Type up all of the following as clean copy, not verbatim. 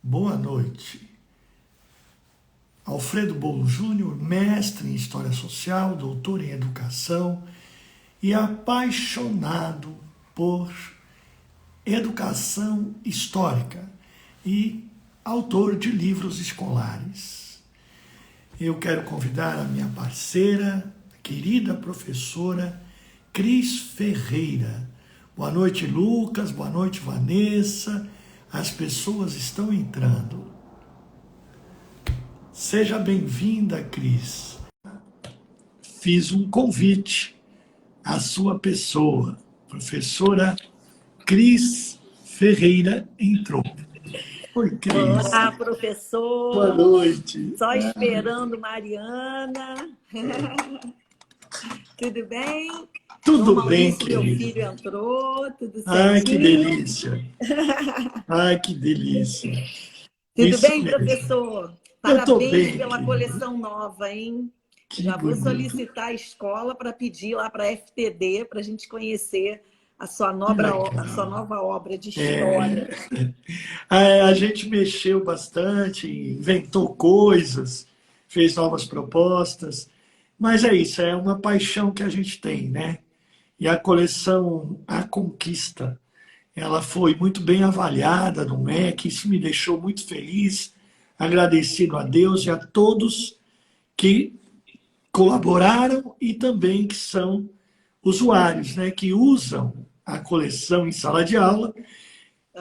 Boa noite. Alfredo Bolo Júnior, mestre em História Social, doutor em Educação e apaixonado por educação histórica e autor de livros escolares. Eu quero convidar a minha parceira, querida professora Cris Ferreira. Boa noite, Lucas. Boa noite, Vanessa. As pessoas estão entrando. Seja bem-vinda, Cris. Fiz um convite à sua pessoa. Professora Cris Ferreira entrou. Oi, Cris. Olá, professor. Boa noite. Só esperando Mariana. Tudo bem? Tudo bem, querido. Meu filho entrou, tudo certinho. Ai, que delícia. Ai, que delícia. Tudo Isso bem, mesmo. professor? Eu tô Parabéns bem, pela querida. coleção nova, hein? Que Já vou bonito. solicitar a escola para pedir lá para a FTD, para a gente conhecer a sua legal. nova obra de história. A gente mexeu bastante, inventou coisas, fez novas propostas, mas é isso, é uma paixão que a gente tem, né? E a coleção A Conquista, ela foi muito bem avaliada no MEC, isso me deixou muito feliz, agradecido a Deus e a todos que colaboraram e também que são usuários, né, que usam a coleção em sala de aula.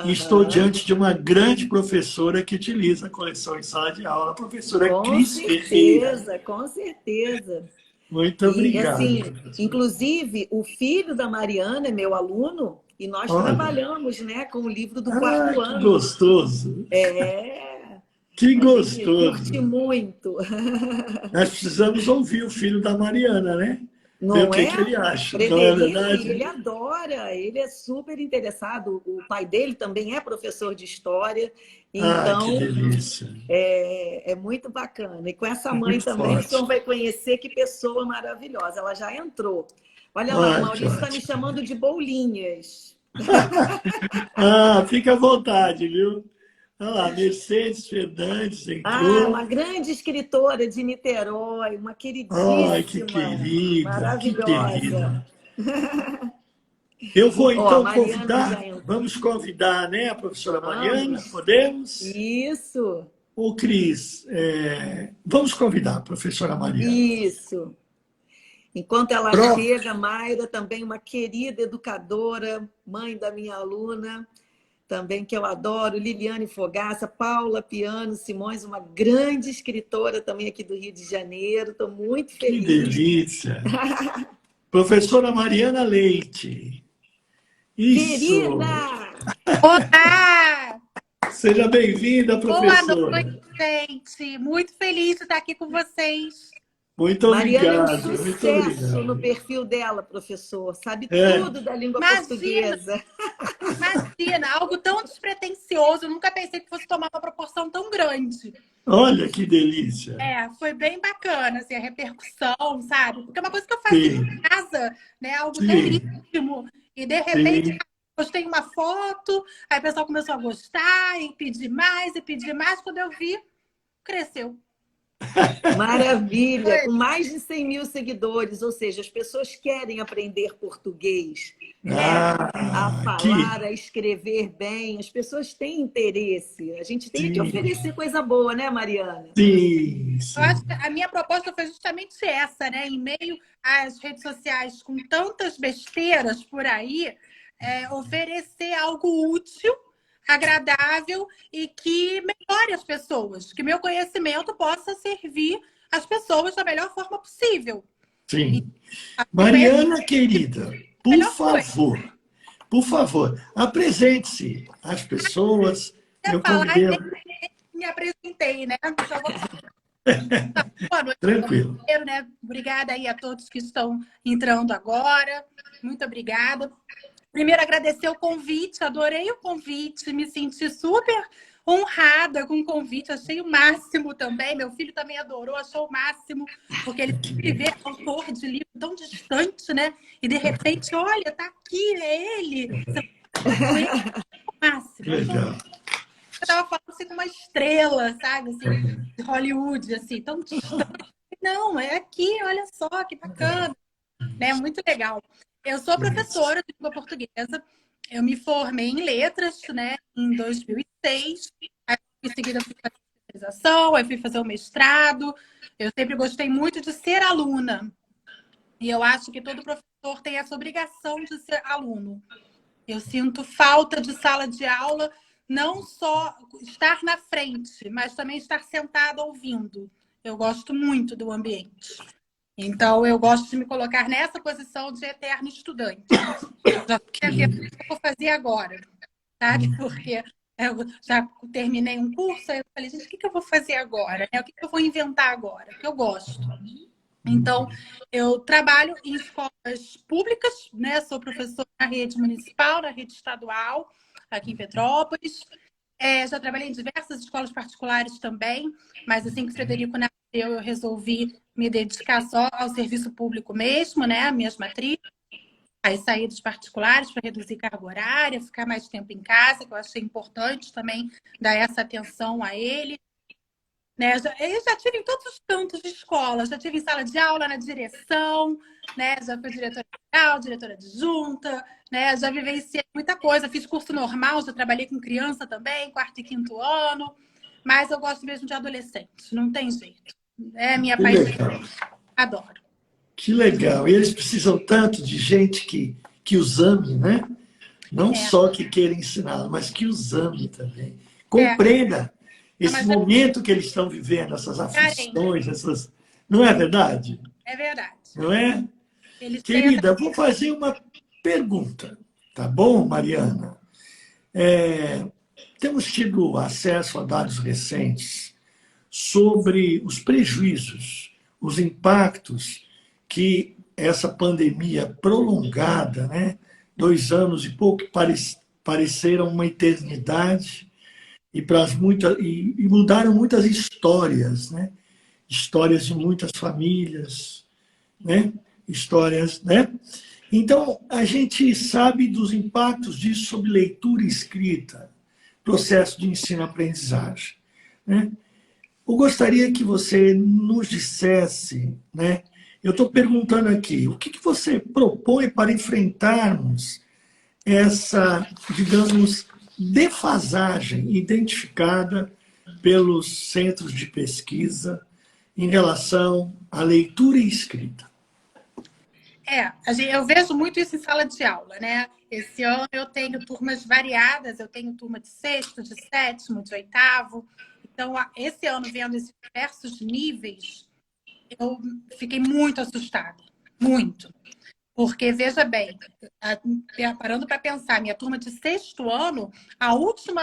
E estou diante de uma grande professora que utiliza a coleção em sala de aula, a professora Cris Ferreira. Com certeza. Muito E obrigado. assim, Professora. inclusive, o filho da Mariana é meu aluno e nós Olha. trabalhamos, né, com o livro do Ah, quarto que ano. gostoso. Que A gente gostoso. curte muito. Nós precisamos ouvir o filho da Mariana, né? Ver o Não que é? ele acha, não é Frederico, verdade? ele adora, ele é super interessado. O pai dele também é professor de história, Ah, que então delícia. é muito bacana. E com essa mãe Muito também, o senhor forte. vai conhecer que pessoa maravilhosa. Ela já entrou. Olha lá, o Ai, que Maurício está me ótimo. chamando de Bolinhas. Ah, fica à vontade, viu? Olha lá, Mercedes Fernandes Ah, entrou. uma grande escritora de Niterói, uma Ai, que queridíssima, querida, que maravilhosa. querida. Eu vou Ó, a então Mariana convidar, já entrou. vamos convidar, né, a professora Mariana, Vamos. podemos? Isso, Ô, Cris, vamos convidar a professora Mariana. isso. Enquanto ela Pronto. chega, Mayra, também uma querida educadora, mãe da minha aluna, também que eu adoro, Liliane Fogaça, Paula Piano Simões, uma grande escritora também aqui do Rio de Janeiro. Estou muito Que feliz. delícia. Professora Mariana Leite. Isso. Querida! Olá! Seja bem-vinda, Boa noite, professora. gente! Muito feliz de estar aqui com vocês. Muito Mariana é um obrigado, muito sucesso no obrigado. perfil dela, professor. Sabe É. tudo da língua Imagina, portuguesa. imagina, algo tão despretensioso. Eu nunca pensei que fosse tomar uma proporção tão grande. Olha que delícia. Foi bem bacana, assim, a repercussão, sabe? Porque é uma coisa que eu fazia Sim, em casa, né? Algo tão sim, íntimo. E, de repente, sim. postei uma foto, aí o pessoal começou a gostar, e pedir mais, e pedir mais. Quando eu vi, cresceu. Maravilha! Com mais de 100 mil seguidores, ou seja, as pessoas querem aprender português, né? A Que falar, a escrever bem, as pessoas têm interesse. A gente tem que sim, oferecer coisa boa, né, Mariana? sim, Eu acho sim. que a minha proposta foi justamente essa, né? Em meio às redes sociais com tantas besteiras por aí, oferecer algo útil, agradável e que melhore as pessoas, que meu conhecimento possa servir as pessoas da melhor forma possível. Sim. A Mariana, querida, melhor coisa. por favor, apresente-se às pessoas. Eu Eu falar e convidei. nem me apresentei, né? Então, boa noite, Tranquilo. né? Obrigada aí a todos que estão entrando agora. Muito obrigada. Primeiro, agradecer o convite, adorei o convite, me senti super honrada com o convite, achei o máximo também. Meu filho também adorou, achou o máximo, porque ele sempre vê autor de livro tão distante, né? E de repente, olha, tá aqui, é ele. Você vai com ele, é o máximo. Legal. estava falando assim com uma estrela, sabe? Assim, de Hollywood, assim, tão distante. Não, é aqui, olha só, que bacana. Né? Muito legal. Eu sou professora de língua portuguesa. Eu me formei em letras, né, em 2006. Aí, em seguida, fui fazer a especialização, aí fui fazer o mestrado. Eu sempre gostei muito de ser aluna. E eu acho que todo professor tem essa obrigação de ser aluno. Eu sinto falta de sala de aula, não só estar na frente, mas também estar sentada ouvindo. Eu gosto muito do ambiente. Então, eu gosto de me colocar nessa posição de eterno estudante. Já sei o que eu vou fazer agora, sabe? Porque eu já terminei um curso, aí eu falei, gente, o que eu vou fazer agora? O que eu vou inventar agora? Que eu gosto. Então, eu trabalho em escolas públicas, né? Sou professora na rede municipal, na rede estadual, aqui em Petrópolis. Já trabalhei em diversas escolas particulares também, mas assim que o Frederico nasceu, eu resolvi me dedicar só ao serviço público mesmo, né? Minhas matrizes. Aí saí dos particulares para reduzir carga horária, ficar mais tempo em casa, que eu achei importante também dar essa atenção a ele. Né? Eu já tive em todos os cantos de escola, já tive em sala de aula, na direção, né? Já fui diretora geral, diretora adjunta, né? Já vivenciei muita coisa, fiz curso normal, já trabalhei com criança também, quarto e quinto ano, mas eu gosto mesmo de adolescente, não tem jeito. É a minha Que paixão, legal. adoro. Que legal. E eles precisam tanto de gente que os ame, né? Não só que queira ensinar, mas que os ame também. Compreenda esse Mas momento que eles estão vivendo, essas carente, aflições, essas. Não é verdade? é verdade. Não é? Eles têm essa... Querida, vou fazer uma pergunta, tá bom, Mariana? Temos tido acesso a dados recentes sobre os prejuízos, os impactos que essa pandemia prolongada, né? 2 anos e pouco, pareceram uma eternidade, e mudaram muitas histórias, né? Histórias de muitas famílias, né? Histórias, né? Então, a gente sabe dos impactos disso sobre leitura e escrita, processo de ensino-aprendizagem, né? Eu gostaria que você nos dissesse, né? Eu estou perguntando aqui, o que você propõe para enfrentarmos essa, digamos, defasagem identificada pelos centros de pesquisa em relação à leitura e escrita? Eu vejo muito isso em sala de aula, né? Esse ano eu tenho turmas variadas, eu tenho turma de sexto, de sétimo, de oitavo. Então, esse ano, vendo esses diversos níveis, eu fiquei muito assustada. Muito. Porque, veja bem, parando para pensar, minha turma de sexto ano, o último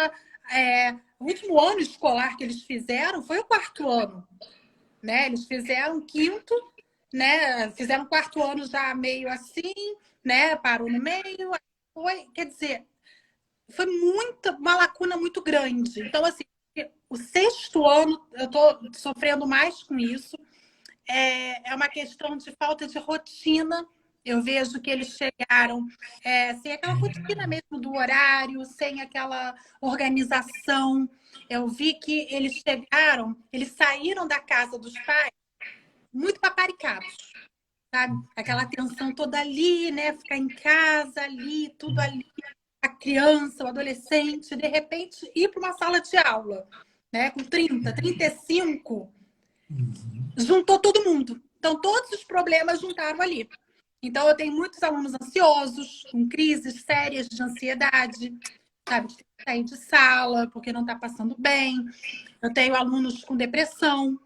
ano escolar que eles fizeram foi o quarto ano. Né? Eles fizeram quinto, né? Fizeram quarto ano já meio assim, né? Parou no meio. Quer dizer, foi uma lacuna muito grande. Então, assim, o sexto ano eu estou sofrendo mais com isso. É uma questão de falta de rotina. Eu vejo que eles chegaram sem aquela rotina mesmo do horário, sem aquela organização. Eu vi que eles saíram da casa dos pais muito paparicados, sabe? Aquela atenção toda ali, né? Ficar em casa, ali, tudo ali. A criança, o adolescente, de repente ir para uma sala de aula, né? Com 30, 35, juntou todo mundo. Então, todos os problemas juntaram ali. Então, eu tenho muitos alunos ansiosos, com crises sérias de ansiedade, sabe? De sair de sala porque não está passando bem. Eu tenho alunos com depressão,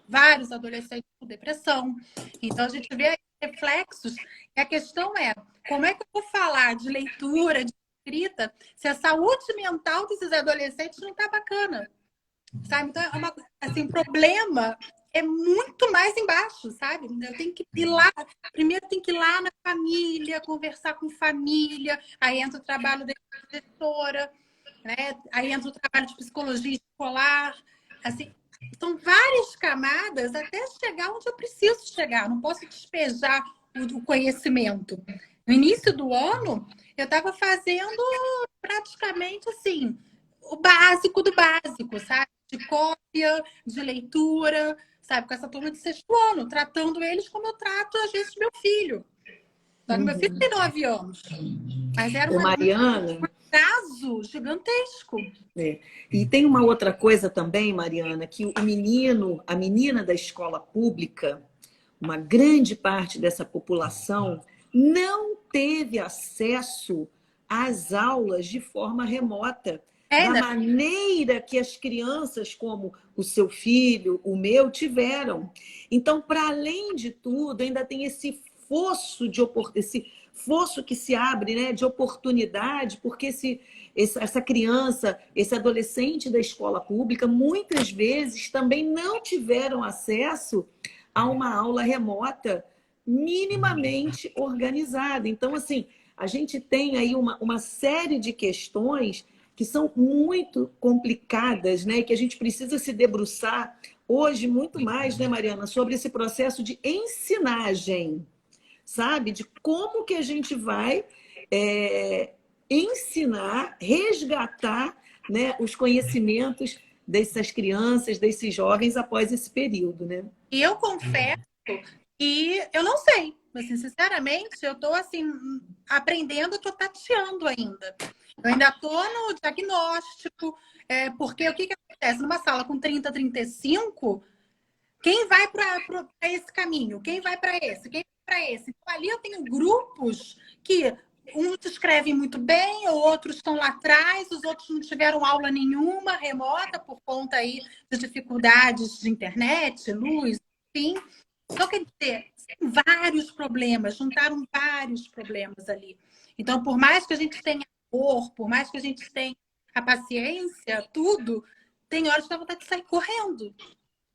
vários adolescentes com depressão. Então, a gente vê aí reflexos. E a questão é, como é que eu vou falar de leitura, de escrita, se a saúde mental desses adolescentes não está bacana? Sabe? Então, assim, o problema é muito mais embaixo, sabe? Eu tenho que ir lá, primeiro tem que ir lá na família, conversar com família, aí entra o trabalho da professora, né? Aí entra o trabalho de psicologia escolar, assim, são várias camadas até chegar onde eu preciso chegar, não posso despejar o conhecimento. No início do ano, eu estava fazendo praticamente assim, o básico do básico, sabe? De cópia, de leitura, sabe? Com essa turma de 6º ano, tratando eles como eu trato, às vezes, meu filho. Só que meu filho tem 9 anos. Mas era Ô, um Mariana, caso gigantesco. e tem uma outra coisa também, Mariana, que o menino, a menina da escola pública, uma grande parte dessa população não teve acesso às aulas de forma remota, da Ainda maneira que as crianças, como o seu filho, o meu, tiveram. Então, para além de tudo, ainda tem esse fosso que se abre, né, de oportunidade, porque essa criança, esse adolescente da escola pública, muitas vezes também não tiveram acesso a uma aula remota minimamente organizada. Então, assim, a gente tem aí uma série de questões que são muito complicadas, né? Que a gente precisa se debruçar hoje muito mais, né, Mariana, sobre esse processo de ensinagem, sabe? De como que a gente vai ensinar, resgatar, né, os conhecimentos dessas crianças, desses jovens após esse período, né? E eu confesso que eu não sei. Assim, sinceramente, eu estou assim, aprendendo, estou tateando ainda. Eu ainda estou no diagnóstico, porque o que acontece? Numa sala com 30, 35, quem vai para esse caminho? Quem vai para esse? Quem vai para esse? Então, ali eu tenho grupos que uns escrevem muito bem, outros estão lá atrás, os outros não tiveram aula nenhuma remota por conta aí de dificuldades de internet, luz, enfim. Então, quer dizer, tem vários problemas, juntaram vários problemas ali. Então, por mais que a gente tenha amor, por mais que a gente tenha a paciência, tudo, tem horas que dá vontade de sair correndo,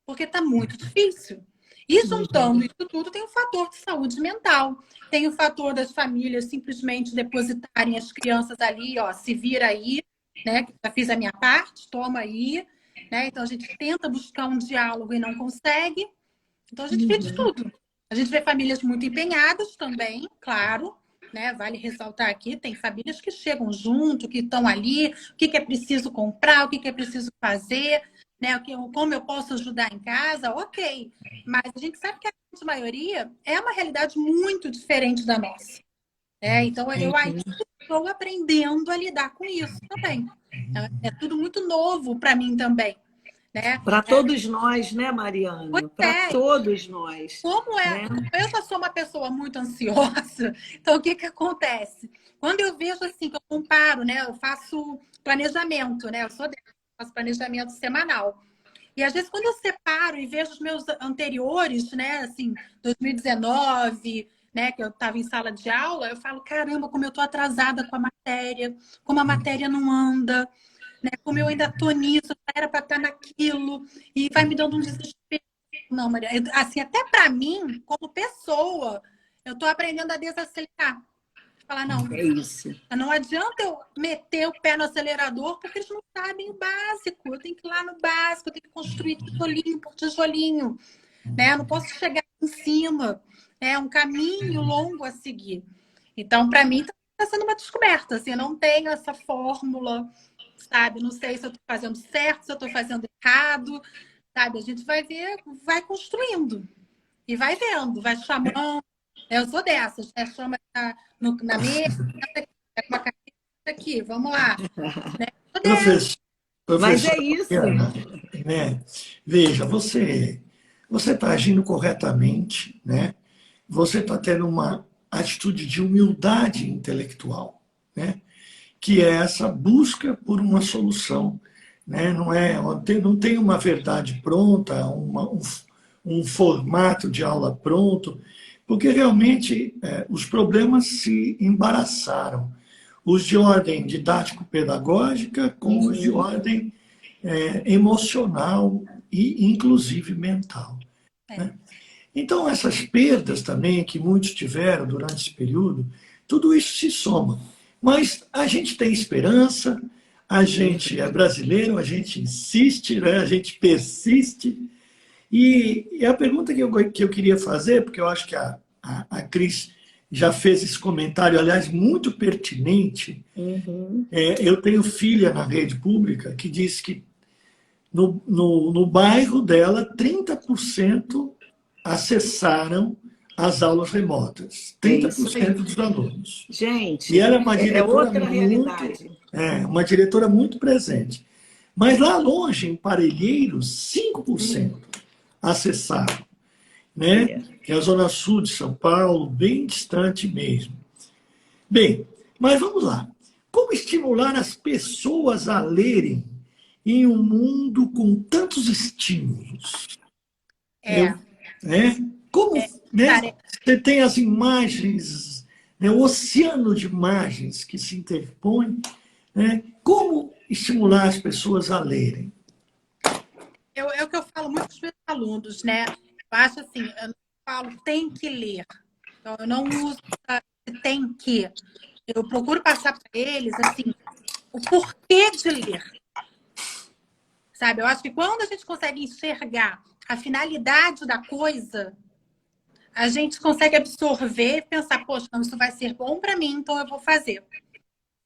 porque está muito difícil. E juntando isso tudo, tem o fator de saúde mental, tem o fator das famílias simplesmente depositarem as crianças ali, ó, se vira aí, né? Já fiz a minha parte, toma aí, né? Então a gente tenta buscar um diálogo e não consegue. Então a gente vê de tudo. A gente vê famílias muito empenhadas também, claro, né? Vale ressaltar aqui, tem famílias que chegam junto, que estão ali, o que é preciso comprar, o que é preciso fazer, né? Como eu posso ajudar em casa, ok. Mas a gente sabe que a grande maioria é uma realidade muito diferente da nossa. Então eu ainda estou aprendendo a lidar com isso também. É tudo muito novo para mim também. Né? Para todos nós, né, Mariana? Para todos nós. Como né? Eu já sou uma pessoa muito ansiosa, então o que acontece? Quando eu vejo assim, que eu comparo, né? Eu faço planejamento, né? Eu faço planejamento semanal. E às vezes quando eu separo e vejo os meus anteriores, né? Assim, 2019, né? Que eu estava em sala de aula, eu falo, caramba, como eu estou atrasada com a matéria, como a matéria não anda. Né? Como eu ainda estou nisso, era para estar naquilo, e vai me dando um desespero. Não, Maria, assim, até para mim, como pessoa, eu estou aprendendo a desacelerar. Falar, não, é isso. Não adianta eu meter o pé no acelerador, porque eles não sabem o básico. Eu tenho que ir lá no básico, eu tenho que construir tijolinho por tijolinho. Né? Eu não posso chegar em cima. É um caminho longo a seguir. Então, para mim, está sendo uma descoberta. Assim, eu não tenho essa fórmula, sabe? Não sei se eu estou fazendo certo, se eu estou fazendo errado, sabe? A gente vai ver, vai construindo e vai vendo, vai chamando. Eu sou dessas, né? Chama na mesa, uma caneta aqui, vamos lá. Né? Professor, mas é isso. Né? Veja, você está agindo corretamente, né? Você está tendo uma atitude de humildade intelectual, né? Que é essa busca por uma solução, né? Não tem uma verdade pronta, um formato de aula pronto, porque realmente os problemas se embaraçaram. Os de ordem didático-pedagógica com os de ordem emocional e, inclusive, mental. Né? Então, essas perdas também que muitos tiveram durante esse período, tudo isso se soma. Mas a gente tem esperança, a gente é brasileiro, a gente insiste, né? A gente persiste. E a pergunta que eu queria fazer, porque eu acho que a Cris já fez esse comentário, aliás, muito pertinente. Uhum. Eu tenho filha na rede pública que diz que no bairro dela, 30% acessaram as aulas remotas. É isso aí. 30% dos alunos. E Gente, ela é é outra realidade. uma diretora muito presente. Mas lá longe, em Parelheiros, 5% acessaram, né? É. Que é a zona sul de São Paulo, bem distante mesmo. Bem, mas vamos lá. Como estimular as pessoas a lerem em um mundo com tantos estímulos? É, Né? Como, né? tarefa. Você tem as imagens, né? O oceano de imagens que se interpõe, né? Como estimular as pessoas a lerem? É o que eu falo muito para os meus alunos, né? Eu acho assim, eu não falo tem que ler. Então, eu não uso tem que. Eu procuro passar para eles, assim, o porquê de ler. Sabe? Eu acho que quando a gente consegue enxergar a finalidade da coisa, a gente consegue absorver e pensar, poxa, não, isso vai ser bom para mim, então eu vou fazer.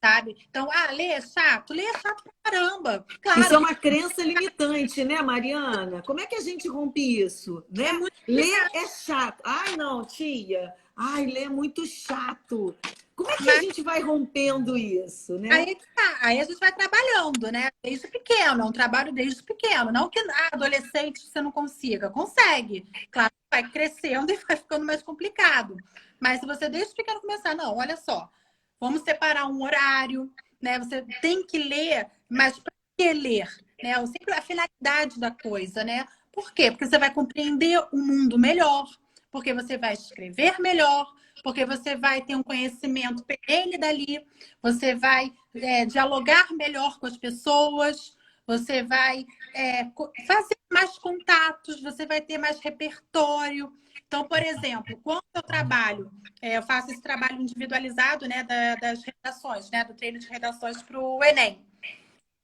Sabe? Então, ler é chato pra caramba. Isso é Claro, uma crença limitante, né, Mariana? Como é que a gente rompe isso, é né? muito Ler complicado, é chato. Ai, não, tia. Ai, ler é muito chato. Como é que a mas gente vai rompendo isso, aí né? que tá. Aí a gente vai trabalhando, né? Desde pequeno, é um trabalho desde pequeno. Não que adolescente você não consiga, consegue. Claro, vai crescendo e vai ficando mais complicado. Mas se você desde pequeno começar, não, olha só, vamos separar um horário, né? Você tem que ler, mas para que ler? Né? Sempre a finalidade da coisa, né? Por quê? Porque você vai compreender o mundo melhor, porque você vai escrever melhor, porque você vai ter um conhecimento perene dali, você vai dialogar melhor com as pessoas, você vai fazer mais contatos, você vai ter mais repertório. Então, por exemplo, quando eu trabalho, eu faço esse trabalho individualizado, né, das redações, né, do treino de redações para o Enem.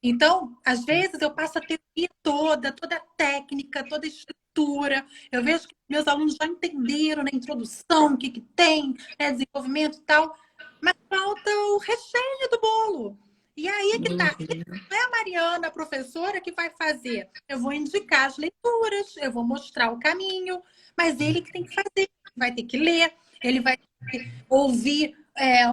Então, às vezes, eu passo a teoria toda a técnica, toda a estrutura. Eu vejo que meus alunos já entenderam na introdução o que tem, né, desenvolvimento e tal, mas falta o recheio do bolo. E aí é que tá. Não é a Mariana, a professora, que vai fazer. Eu vou indicar as leituras, eu vou mostrar o caminho, mas ele que tem que fazer. Vai ter que ler, ele vai ter que ouvir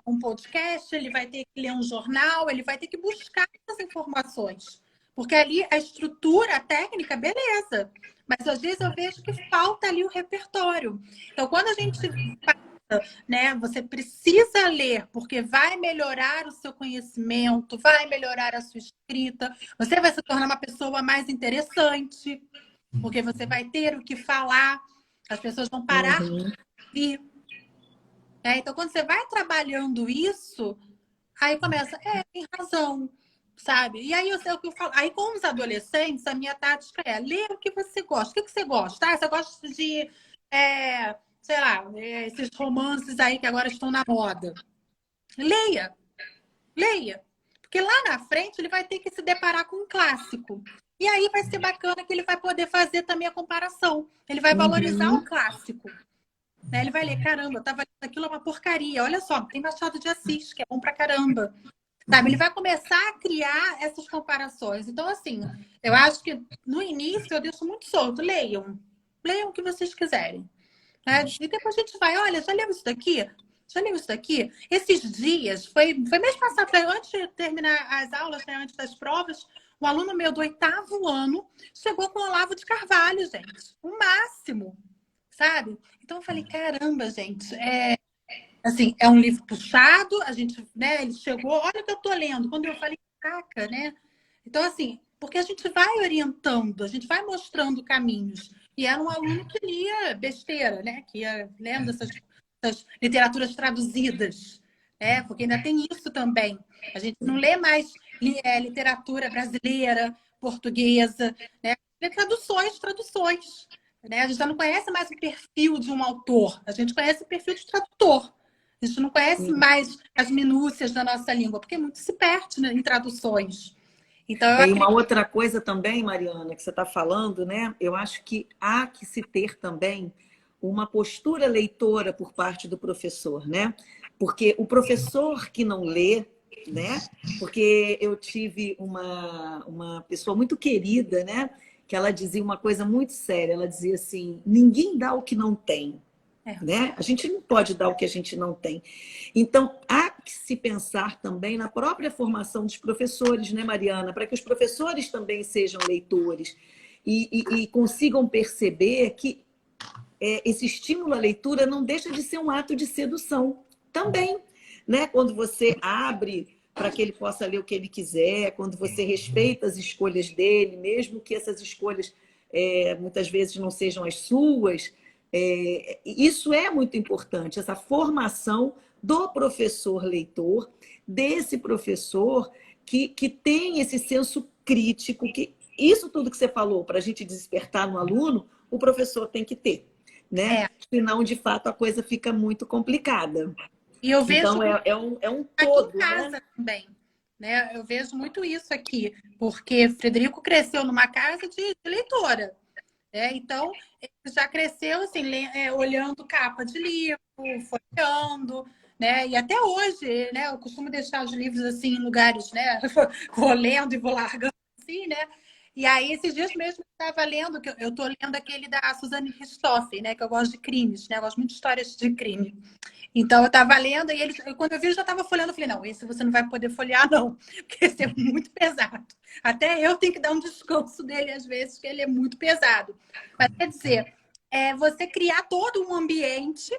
um podcast, ele vai ter que ler um jornal, ele vai ter que buscar essas informações. Porque ali a estrutura, a técnica, beleza. Mas às vezes eu vejo que falta ali o repertório. Então, quando a gente passa, né, você precisa ler, porque vai melhorar o seu conhecimento, vai melhorar a sua escrita, você vai se tornar uma pessoa mais interessante, porque você vai ter o que falar, as pessoas vão parar de ouvir. Então, quando você vai trabalhando isso, aí começa, tem razão, sabe? E aí o que eu falo, aí com os adolescentes, a minha tática é ler o que você gosta. O que você gosta? Você gosta de, sei lá, esses romances aí que agora estão na moda. Leia, leia. Porque lá na frente ele vai ter que se deparar com um clássico. E aí vai ser bacana que ele vai poder fazer também a comparação. Ele vai valorizar o clássico. Né? Ele vai ler, caramba, eu tava lendo aquilo, é uma porcaria. Olha só, tem Machado de Assis, que é bom pra caramba. Sabe? Ele vai começar a criar essas comparações. Então, assim, eu acho que no início eu deixo muito solto. Leiam. Leiam o que vocês quiserem. Né? E depois a gente vai, olha, já leu isso daqui? Já leu isso daqui? Esses dias, foi mês passado, antes de terminar as aulas, né, antes das provas, um aluno meu do 8º ano chegou com o Olavo de Carvalho, gente. O máximo. Sabe? Então eu falei, caramba, gente, assim, é um livro puxado, a gente, né, ele chegou, olha o que eu tô lendo. Quando eu falei, caraca, né? Então, assim, porque a gente vai orientando, a gente vai mostrando caminhos. E era um aluno que lia besteira, né? Que ia lendo essas literaturas traduzidas, né? Porque ainda tem isso também. A gente não lê mais literatura brasileira, portuguesa, né? Lê traduções. Né? A gente já não conhece mais o perfil de um autor, a gente conhece o perfil de tradutor. A gente não conhece mais as minúcias da nossa língua, porque muito se perde, né, em traduções. Então, eu E acredito... uma outra coisa também, Mariana, que você está falando, né? Eu acho que há que se ter também uma postura leitora por parte do professor, né? Porque o professor que não lê, né? Porque eu tive uma pessoa muito querida, né? Que ela dizia uma coisa muito séria. Ela dizia assim: ninguém dá o que não tem. Né? A gente não pode dar o que a gente não tem. Então, há que se pensar também na própria formação dos professores, né, Mariana? Para que os professores também sejam leitores e consigam perceber que esse estímulo à leitura não deixa de ser um ato de sedução também. Né? Quando você abre para que ele possa ler o que ele quiser, quando você respeita as escolhas dele, mesmo que essas escolhas muitas vezes não sejam as suas. Isso é muito importante, essa formação do professor leitor, desse professor que tem esse senso crítico, que isso tudo que você falou, para a gente despertar no aluno, o professor tem que ter, né? Senão, de fato, a coisa fica muito complicada. E eu vejo então, é um aqui todo, em casa, né? também. Né? Eu vejo muito isso aqui, porque Frederico cresceu numa casa de leitora. Então, ele já cresceu assim, olhando capa de livro, folheando, né? E até hoje, né? Eu costumo deixar os livros assim em lugares, né? Vou lendo e vou largando assim, né? E aí, esses dias mesmo eu estava lendo, que eu estou lendo aquele da Suzane Richthofen, né? Que eu gosto de crimes, né? Eu gosto muito de histórias de crime. Então, eu estava lendo e quando eu vi, eu já estava folheando. Eu falei, não, esse você não vai poder folhear, não, porque esse é muito pesado. Até eu tenho que dar um descanso dele, às vezes, porque ele é muito pesado. Mas, quer dizer, você criar todo um ambiente,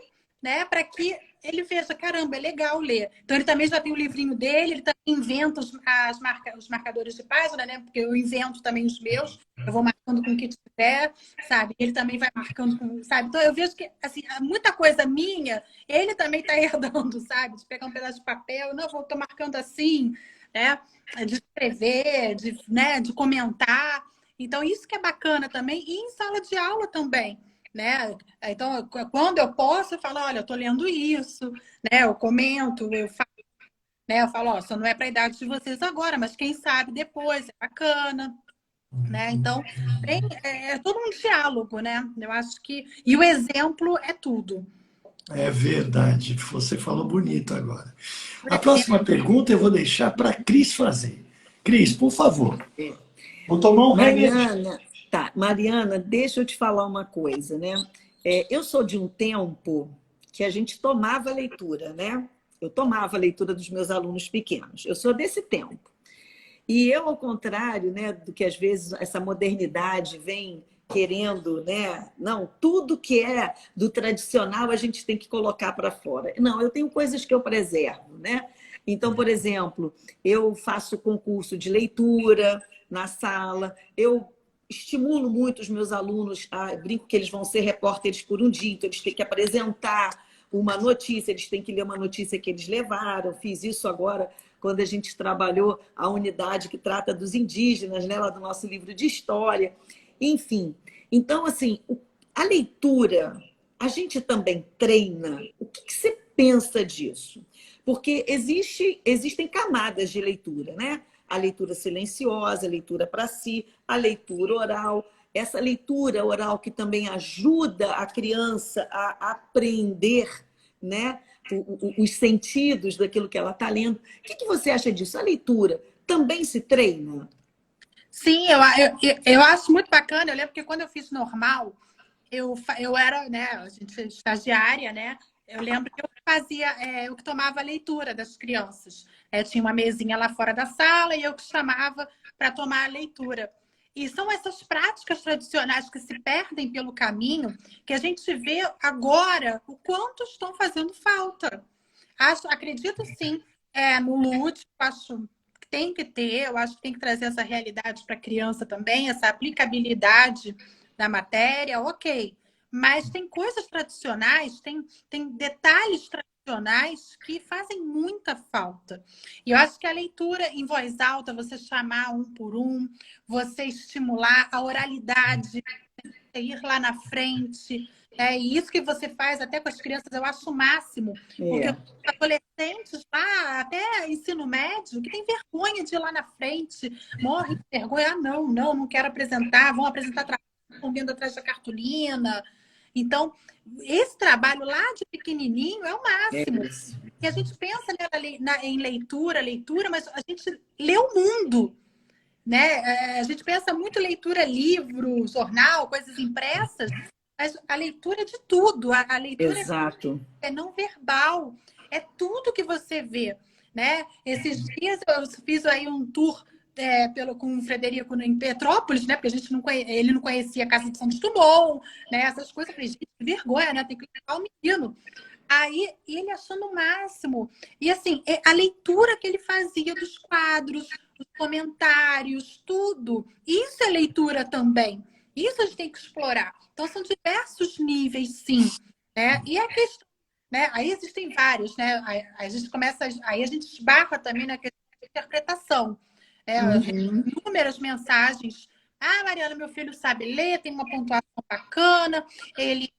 né, para que ele veja, caramba, é legal ler. Então, ele também já tem o livrinho dele, ele também inventa os marcadores de página, né, porque eu invento também os meus, eu vou marcando com o que tiver, sabe? Ele também vai marcando com, sabe? Então, eu vejo que, assim, muita coisa minha, ele também está herdando, sabe? De pegar um pedaço de papel, não, estou marcando assim, né? De escrever, de comentar. Então, isso que é bacana também, e em sala de aula também, né? Então, quando eu posso, eu falo, olha, eu estou lendo isso, né? Eu comento, eu falo, ó, isso não é para a idade de vocês agora, mas quem sabe depois, é bacana, né? Então, é todo um diálogo, né? Eu acho que... E o exemplo é tudo. É verdade, você falou bonito agora. A próxima pergunta eu vou deixar para a Cris fazer. Cris, por favor. Vou tomar um remédio. Mariana, deixa eu te falar uma coisa, né? Eu sou de um tempo que a gente tomava leitura, né? Eu tomava a leitura dos meus alunos pequenos. Eu sou desse tempo. E eu, ao contrário, né, do que às vezes essa modernidade vem querendo, né? Não, tudo que é do tradicional a gente tem que colocar para fora. Não, eu tenho coisas que eu preservo, né? Então, por exemplo, eu faço concurso de leitura na sala, eu estimulo muito os meus alunos, brinco que eles vão ser repórteres por um dia, então eles têm que apresentar uma notícia, eles têm que ler uma notícia que eles levaram. Fiz isso agora quando a gente trabalhou a unidade que trata dos indígenas, né, lá do nosso livro de história. Enfim, então, assim, a leitura, a gente também treina. O que você pensa disso? Porque existem camadas de leitura, né? A leitura silenciosa, a leitura para si, a leitura oral. Essa leitura oral que também ajuda a criança a aprender, né, os sentidos daquilo que ela está lendo. O que você acha disso? A leitura também se treina? Sim, eu acho muito bacana. Eu lembro que quando eu fiz normal, eu era, né, a gente fez estagiária, né? Eu lembro que eu fazia, eu que tomava a leitura das crianças. Tinha uma mesinha lá fora da sala e eu que chamava para tomar a leitura. E são essas práticas tradicionais que se perdem pelo caminho que a gente vê agora o quanto estão fazendo falta. Acredito sim, no lúdico, acho que tem que ter, eu acho que tem que trazer essa realidade para a criança também, essa aplicabilidade da matéria, ok. Mas tem coisas tradicionais, tem detalhes tradicionais que fazem muita falta. E eu acho que a leitura em voz alta, você chamar um por um, você estimular a oralidade, ir lá na frente. E isso que você faz até com as crianças, eu acho o máximo. Porque os adolescentes lá, até ensino médio, que tem vergonha de ir lá na frente, morre de vergonha. Não quero apresentar, vão apresentar correndo atrás da cartolina. Então, esse trabalho lá de pequenininho é o máximo. isso. E a gente pensa, né, em leitura, mas a gente lê o mundo, né? A gente pensa muito em leitura, livro, jornal, coisas impressas, mas a leitura é de tudo. A leitura Exato. é não verbal, é tudo que você vê, né? Esses dias eu fiz aí um tour com o Frederico em Petrópolis, né? Porque a gente ele não conhecia a Casa de Santos Dumont, né? Essas coisas. Eu falei, gente, que vergonha, né? Tem que levar o menino. Aí ele achando o máximo. E assim, a leitura que ele fazia dos quadros, os comentários, tudo. Isso é leitura também. Isso a gente tem que explorar. Então, são diversos níveis, sim. Né? E a questão, né? Aí existem vários, né? Aí a gente começa, aí a gente esbarra também na questão de interpretação. Inúmeras mensagens. Ah, Mariana, meu filho sabe ler, tem uma pontuação bacana, ele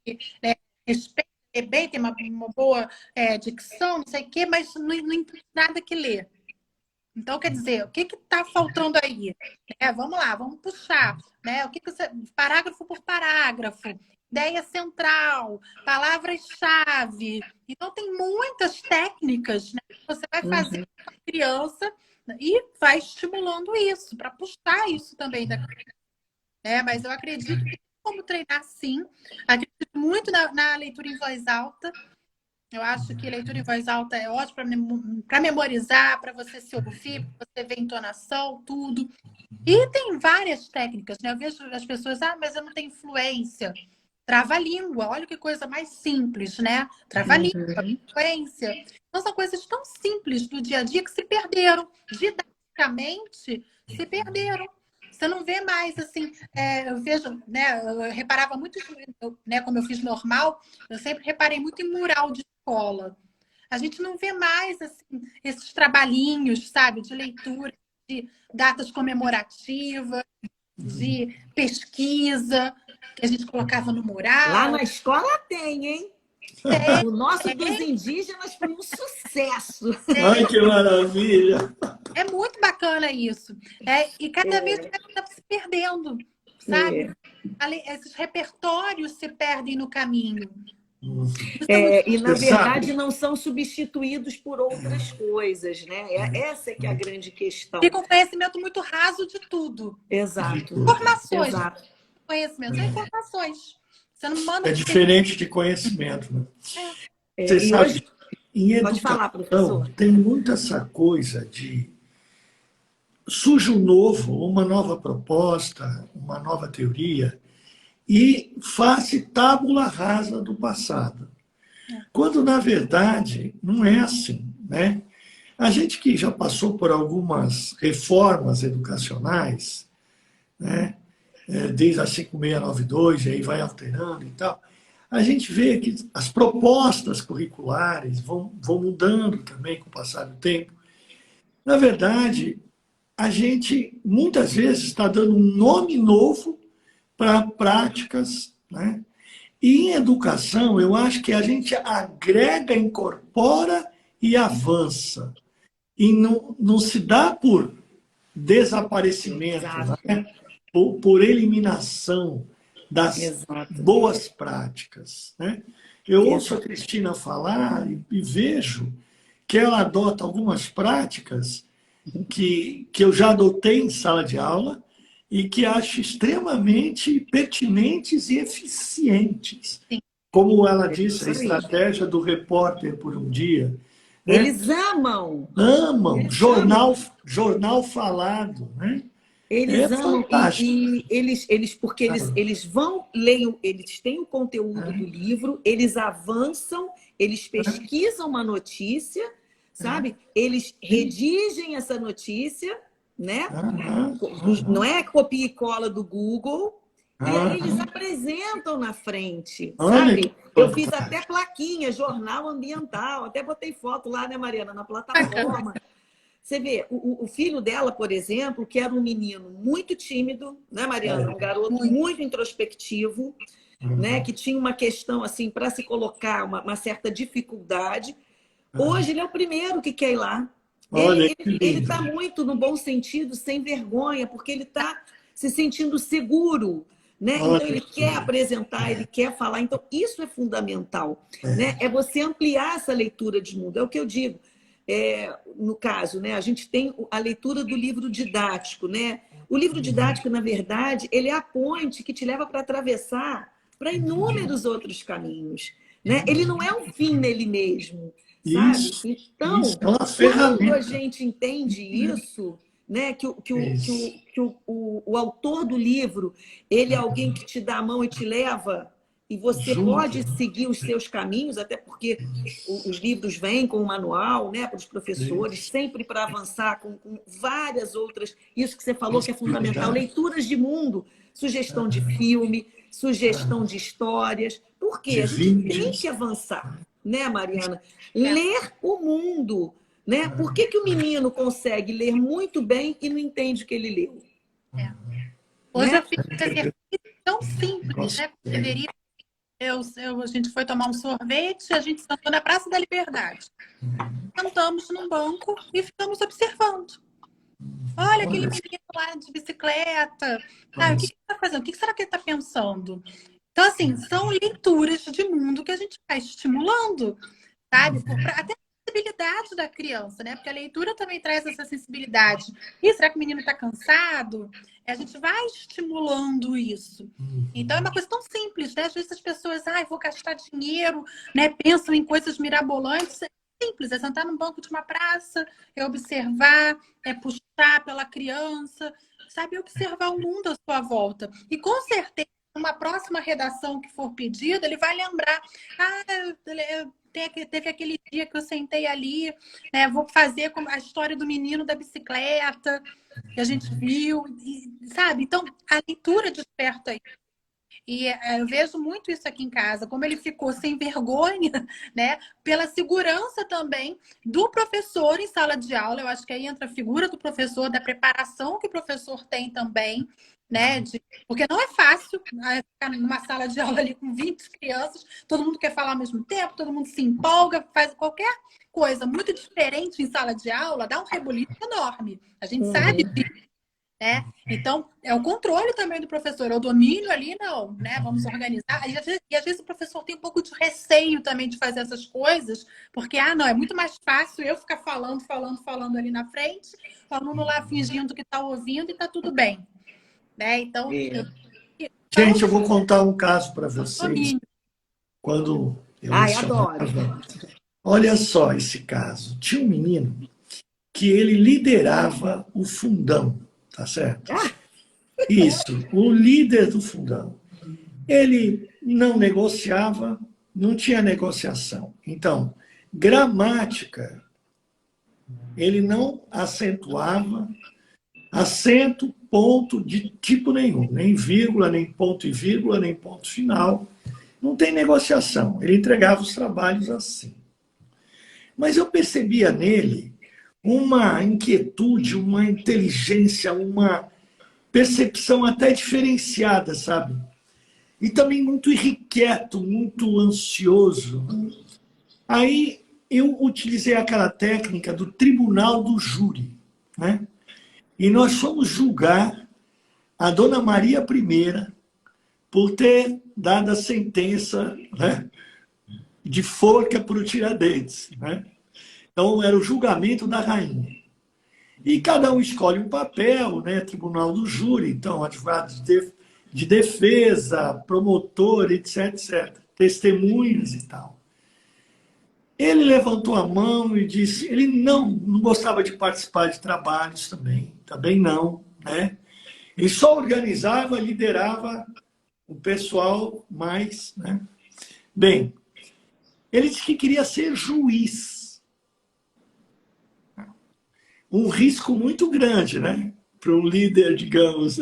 respeita bem, tem uma boa dicção, não sei o quê, mas não entende nada que lê. Então, quer dizer, o que está faltando aí? Vamos lá, vamos puxar. Né? Parágrafo por parágrafo, ideia central, palavras-chave. Então, tem muitas técnicas, né, que você vai fazer com a criança e vai estimulando isso, para puxar isso também da criança. Mas eu acredito que tem como treinar, sim. Acredito muito na leitura em voz alta. Eu acho que leitura em voz alta é ótimo para memorizar, para você se ouvir, para você ver entonação, tudo. E tem várias técnicas, né? Eu vejo as pessoas, mas eu não tenho fluência. Trava-língua, olha que coisa mais simples, né? Trava-língua, fluência. Então, são coisas tão simples do dia a dia que se perderam. Didaticamente, se perderam. Você não vê mais, assim, eu vejo, né? Eu reparava muito, né? Como eu fiz normal, eu sempre reparei muito em mural de escola. A gente não vê mais, assim, esses trabalhinhos, sabe? De leitura, de datas comemorativas, de pesquisa, que a gente colocava no mural. Lá na escola tem, hein? O nosso dos indígenas foi um sucesso. Ai, que maravilha! É muito bacana isso. E cada vez mais está se perdendo, sabe? Esses repertórios se perdem no caminho. E, na verdade, não são substituídos por outras coisas, né? Essa é que é a grande questão. Fica um conhecimento muito raso de tudo. Exato. Informações. Exato. Conhecimento são informações. Você não manda... É diferente de conhecimento, né? É. Você sabe, Hoje... em Pode falar, educação, professor. tem muito essa coisa de surge um novo, uma nova proposta, uma nova teoria, e faz tábula rasa do passado. Quando, na verdade, não é assim, né? A gente que já passou por algumas reformas educacionais, né? Desde a 5692, e aí vai alterando e tal, a gente vê que as propostas curriculares vão mudando também com o passar do tempo. Na verdade, a gente, muitas vezes, está dando um nome novo para práticas, né? E em educação, eu acho que a gente agrega, incorpora e avança. E não se dá por desaparecimento, né? Por eliminação das boas práticas, né? Eu ouço a Cristina falar e vejo que ela adota algumas práticas que eu já adotei em sala de aula e que acho extremamente pertinentes e eficientes. Sim. Como ela disse, a estratégia do repórter por um dia. Né? Eles amam. Amam. Jornal falado, né? Eles amam e porque eles vão ler, eles têm o conteúdo do livro, eles avançam, eles pesquisam uma notícia, sabe? Eles redigem essa notícia, né? Não é copia e cola do Google, e aí eles apresentam na frente, sabe? Eu fiz até plaquinha, jornal ambiental, até botei foto lá, né, Mariana, na plataforma. Você vê, o filho dela, por exemplo, que era um menino muito tímido, né, Mariana? Um garoto muito introspectivo, né? Que tinha uma questão, assim, para se colocar, uma certa dificuldade. Hoje ele é o primeiro que quer ir lá. Ele está muito, no bom sentido, sem vergonha, porque ele está se sentindo seguro, né? Então, ele quer apresentar, ele quer falar. Então, isso é fundamental, né? É você ampliar essa leitura de mundo. É o que eu digo. No caso, né? A gente tem a leitura do livro didático, né? O livro didático, na verdade, ele é a ponte que te leva para atravessar para inúmeros outros caminhos, né? Ele não é um fim nele mesmo, sabe? Isso, então, isso é uma quando ferramenta. a gente entende isso, né? Que o autor do livro, ele é alguém que te dá a mão e te leva, e você pode seguir os seus caminhos, até porque os livros vêm com um manual, né, para os professores, sempre para avançar com várias outras. Isso que você falou que é fundamental: leituras de mundo, sugestão de filme, sugestão de histórias. Por quê? A gente tem que avançar, né, Mariana? Ler o mundo, né? Por que o menino consegue ler muito bem e não entende o que ele leu? Hoje eu fiz um exercício tão simples, né? Deveria. A gente foi tomar um sorvete, a gente sentou na Praça da Liberdade. Sentamos num banco e ficamos observando. Olha aquele menino lá de bicicleta. O que ele está fazendo? O que será que ele está pensando? Então, assim, são leituras de mundo que a gente vai estimulando, sabe? Até a sensibilidade da criança, né? Porque a leitura também traz essa sensibilidade. E será que o menino está cansado? A gente vai estimulando isso. Então, é uma coisa tão simples, né? Às vezes as pessoas, vou gastar dinheiro, né? Pensam em coisas mirabolantes. É simples, é sentar num banco de uma praça, é observar, é puxar pela criança, sabe? Observar o mundo à sua volta. E, com certeza, uma próxima redação que for pedida, ele vai lembrar, teve aquele dia que eu sentei ali, né? Vou fazer a história do menino da bicicleta, que a gente viu, sabe? Então, a leitura desperta isso. E eu vejo muito isso aqui em casa, como ele ficou sem vergonha, né? Pela segurança também do professor em sala de aula. Eu acho que aí entra a figura do professor, da preparação que o professor tem também, né? Porque não é fácil ficar numa sala de aula ali com 20 crianças, todo mundo quer falar ao mesmo tempo, todo mundo se empolga, faz qualquer coisa muito diferente em sala de aula, dá um rebuliço enorme. A gente sabe disso. Né? Então, é o controle também do professor, é o domínio ali, não, né? Vamos organizar. E às vezes o professor tem um pouco de receio também de fazer essas coisas, porque, não, é muito mais fácil eu ficar falando ali na frente, o aluno lá fingindo que está ouvindo e está tudo bem. Né? Então, gente, eu vou contar um caso para vocês. Quando eu adoro. Olha só esse caso. Tinha um menino que ele liderava o fundão. Tá certo? Isso, o líder do fundão. Ele não negociava, não tinha negociação. Então, gramática, ele não acentuava acento, ponto de tipo nenhum, nem vírgula, nem ponto e vírgula, nem ponto final. Não tem negociação. Ele entregava os trabalhos assim. Mas eu percebia nele uma inquietude, uma inteligência, uma percepção até diferenciada, sabe? E também muito irrequieto, muito ansioso. Aí eu utilizei aquela técnica do tribunal do júri, né? E nós fomos julgar a Dona Maria I por ter dado a sentença, né, de forca para o Tiradentes, né? Então, era o julgamento da rainha. E cada um escolhe um papel, né? Tribunal do júri, então, advogado de defesa, promotor, etc, etc. Testemunhas e tal. Ele levantou a mão e disse... Ele não gostava de participar de trabalhos também não, né? Ele só organizava, liderava o pessoal mais, né? Bem, ele disse que queria ser juiz. Um risco muito grande, né? Para um líder, digamos.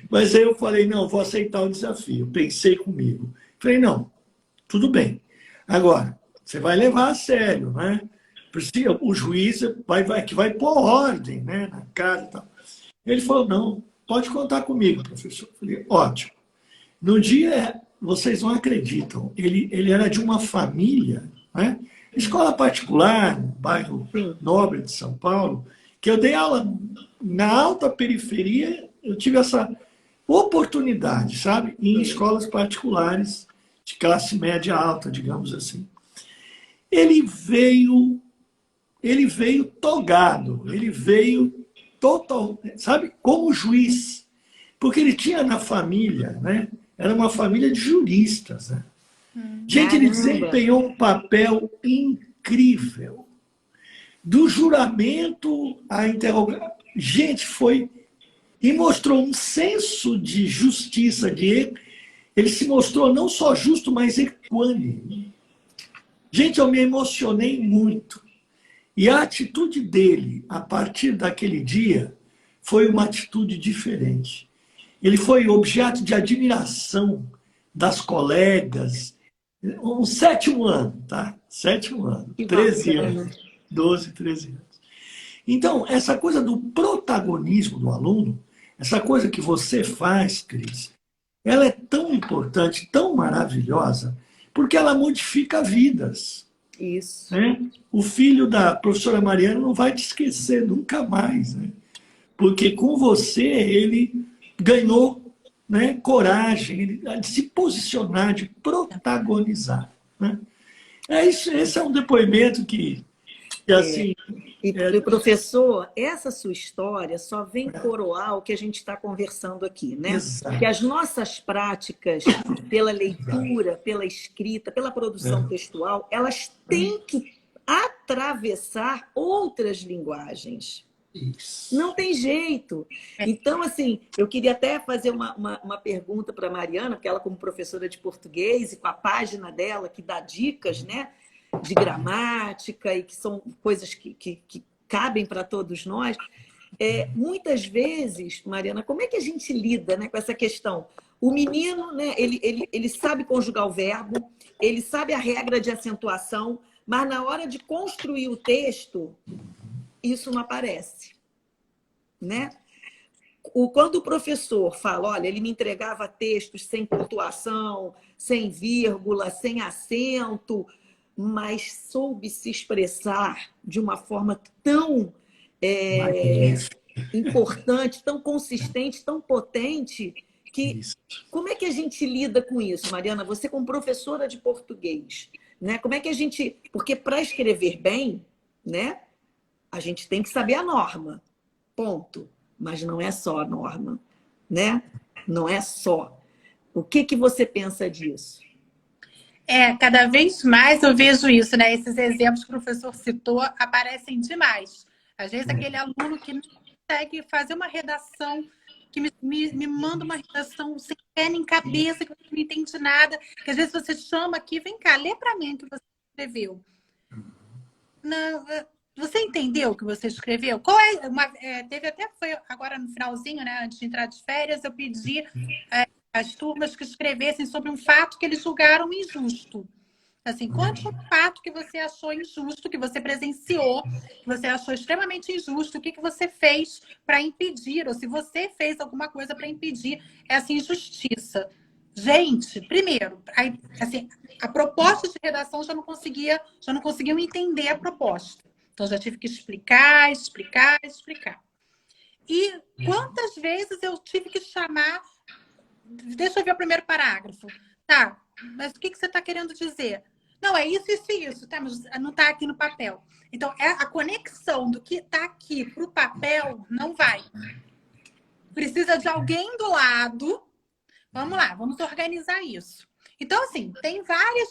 Mas aí eu falei, não, vou aceitar o desafio. Pensei comigo. Falei, não, tudo bem. Agora, você vai levar a sério, né? O juiz que vai pôr ordem, né, na casa e tal. Ele falou, não, pode contar comigo, professor. Eu falei, ótimo. No dia, vocês não acreditam, ele era de uma família, né? Escola particular, no bairro nobre de São Paulo, que eu dei aula na alta periferia, eu tive essa oportunidade, sabe? Em escolas particulares de classe média alta, digamos assim. Ele veio togado, ele veio total, sabe, como juiz, porque ele tinha na família, né? Era uma família de juristas, né? Gente, ele desempenhou um papel incrível. Do juramento à interrogação. Gente, foi... E mostrou um senso de justiça, ele se mostrou não só justo, mas equânime. Gente, eu me emocionei muito. E a atitude dele, a partir daquele dia, foi uma atitude diferente. Ele foi objeto de admiração das colegas. Um 7º ano, tá? 7º ano, 13 anos, 12, 13 anos. Então, essa coisa do protagonismo do aluno, essa coisa que você faz, Cris, ela é tão importante, tão maravilhosa, porque ela modifica vidas. Isso. Né? O filho da professora Mariana não vai te esquecer nunca mais, né? Porque com você ele ganhou, né, coragem de se posicionar, de protagonizar. Né? Esse é um depoimento que assim... E, professor, essa sua história só vem coroar o que a gente está conversando aqui, né? Exato. Que as nossas práticas, pela leitura, pela escrita, pela produção textual, elas têm que atravessar outras linguagens. Isso. Não tem jeito. Então, assim, eu queria até fazer uma pergunta para a Mariana, porque ela, como professora de português, e com a página dela, que dá dicas, né, de gramática, e que são coisas que cabem para todos nós. Muitas vezes, Mariana, como é que a gente lida, né, com essa questão? O menino, né, ele sabe conjugar o verbo, ele sabe a regra de acentuação, mas na hora de construir o texto, isso não aparece, né? Quando o professor fala, olha, ele me entregava textos sem pontuação, sem vírgula, sem acento, mas soube se expressar de uma forma tão importante, tão consistente, tão potente, que como é que a gente lida com isso, Mariana? Você como professora de português, né? Como é que a gente... Porque para escrever bem, né, a gente tem que saber a norma, ponto. Mas não é só a norma, né? Não é só. O que você pensa disso? Cada vez mais eu vejo isso, né? Esses exemplos que o professor citou aparecem demais. Às vezes aquele aluno que não consegue fazer uma redação, que me manda uma redação sem pé nem cabeça, que não entende nada, que às vezes você chama aqui, vem cá, lê para mim o que você escreveu. Não, você entendeu o que você escreveu? Teve até, foi agora no finalzinho, né, antes de entrar de férias, eu pedi as turmas que escrevessem sobre um fato que eles julgaram injusto. Assim, conte um fato que você achou injusto, que você presenciou, que você achou extremamente injusto, o que você fez para impedir, ou se você fez alguma coisa para impedir essa injustiça. Gente, primeiro, assim, a proposta de redação já não conseguiam entender a proposta. Então, já tive que explicar. E quantas vezes eu tive que chamar... Deixa eu ver o primeiro parágrafo. Tá, mas o que você está querendo dizer? Não, é isso, isso e isso. Tá, mas não está aqui no papel. Então, a conexão do que está aqui para o papel não vai. Precisa de alguém do lado. Vamos lá, vamos organizar isso. Então, assim, tem várias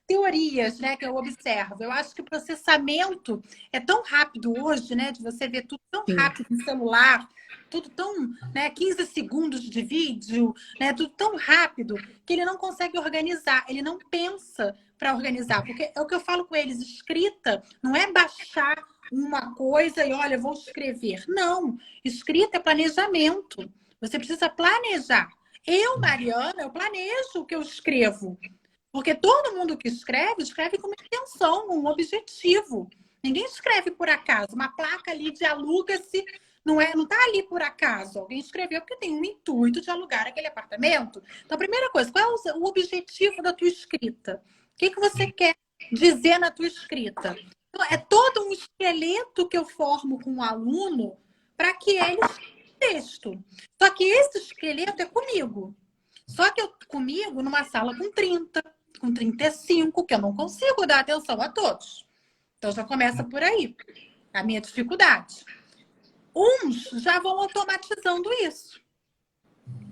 teorias, né, que eu observo. Eu acho que o processamento é tão rápido hoje, né, de você ver tudo tão rápido no celular, tudo tão, né, 15 segundos de vídeo, né, tudo tão rápido, que ele não consegue organizar, ele não pensa para organizar. Porque é o que eu falo com eles, escrita não é baixar uma coisa e, olha, vou escrever. Não, escrita é planejamento. Você precisa planejar. Eu, Mariana, eu planejo o que eu escrevo. Porque todo mundo que escreve com uma intenção, um objetivo. Ninguém escreve por acaso. Uma placa ali de aluga-se, não está ali por acaso. Alguém escreveu porque tem um intuito de alugar aquele apartamento. Então, a primeira coisa, qual é o objetivo da tua escrita? O que você quer dizer na tua escrita? Então, é todo um esqueleto que eu formo com o aluno para que ele texto. Só que esse esqueleto é comigo. Só que comigo numa sala com 30, com 35, que eu não consigo dar atenção a todos. Então já começa por aí, a minha dificuldade. Uns já vão automatizando isso,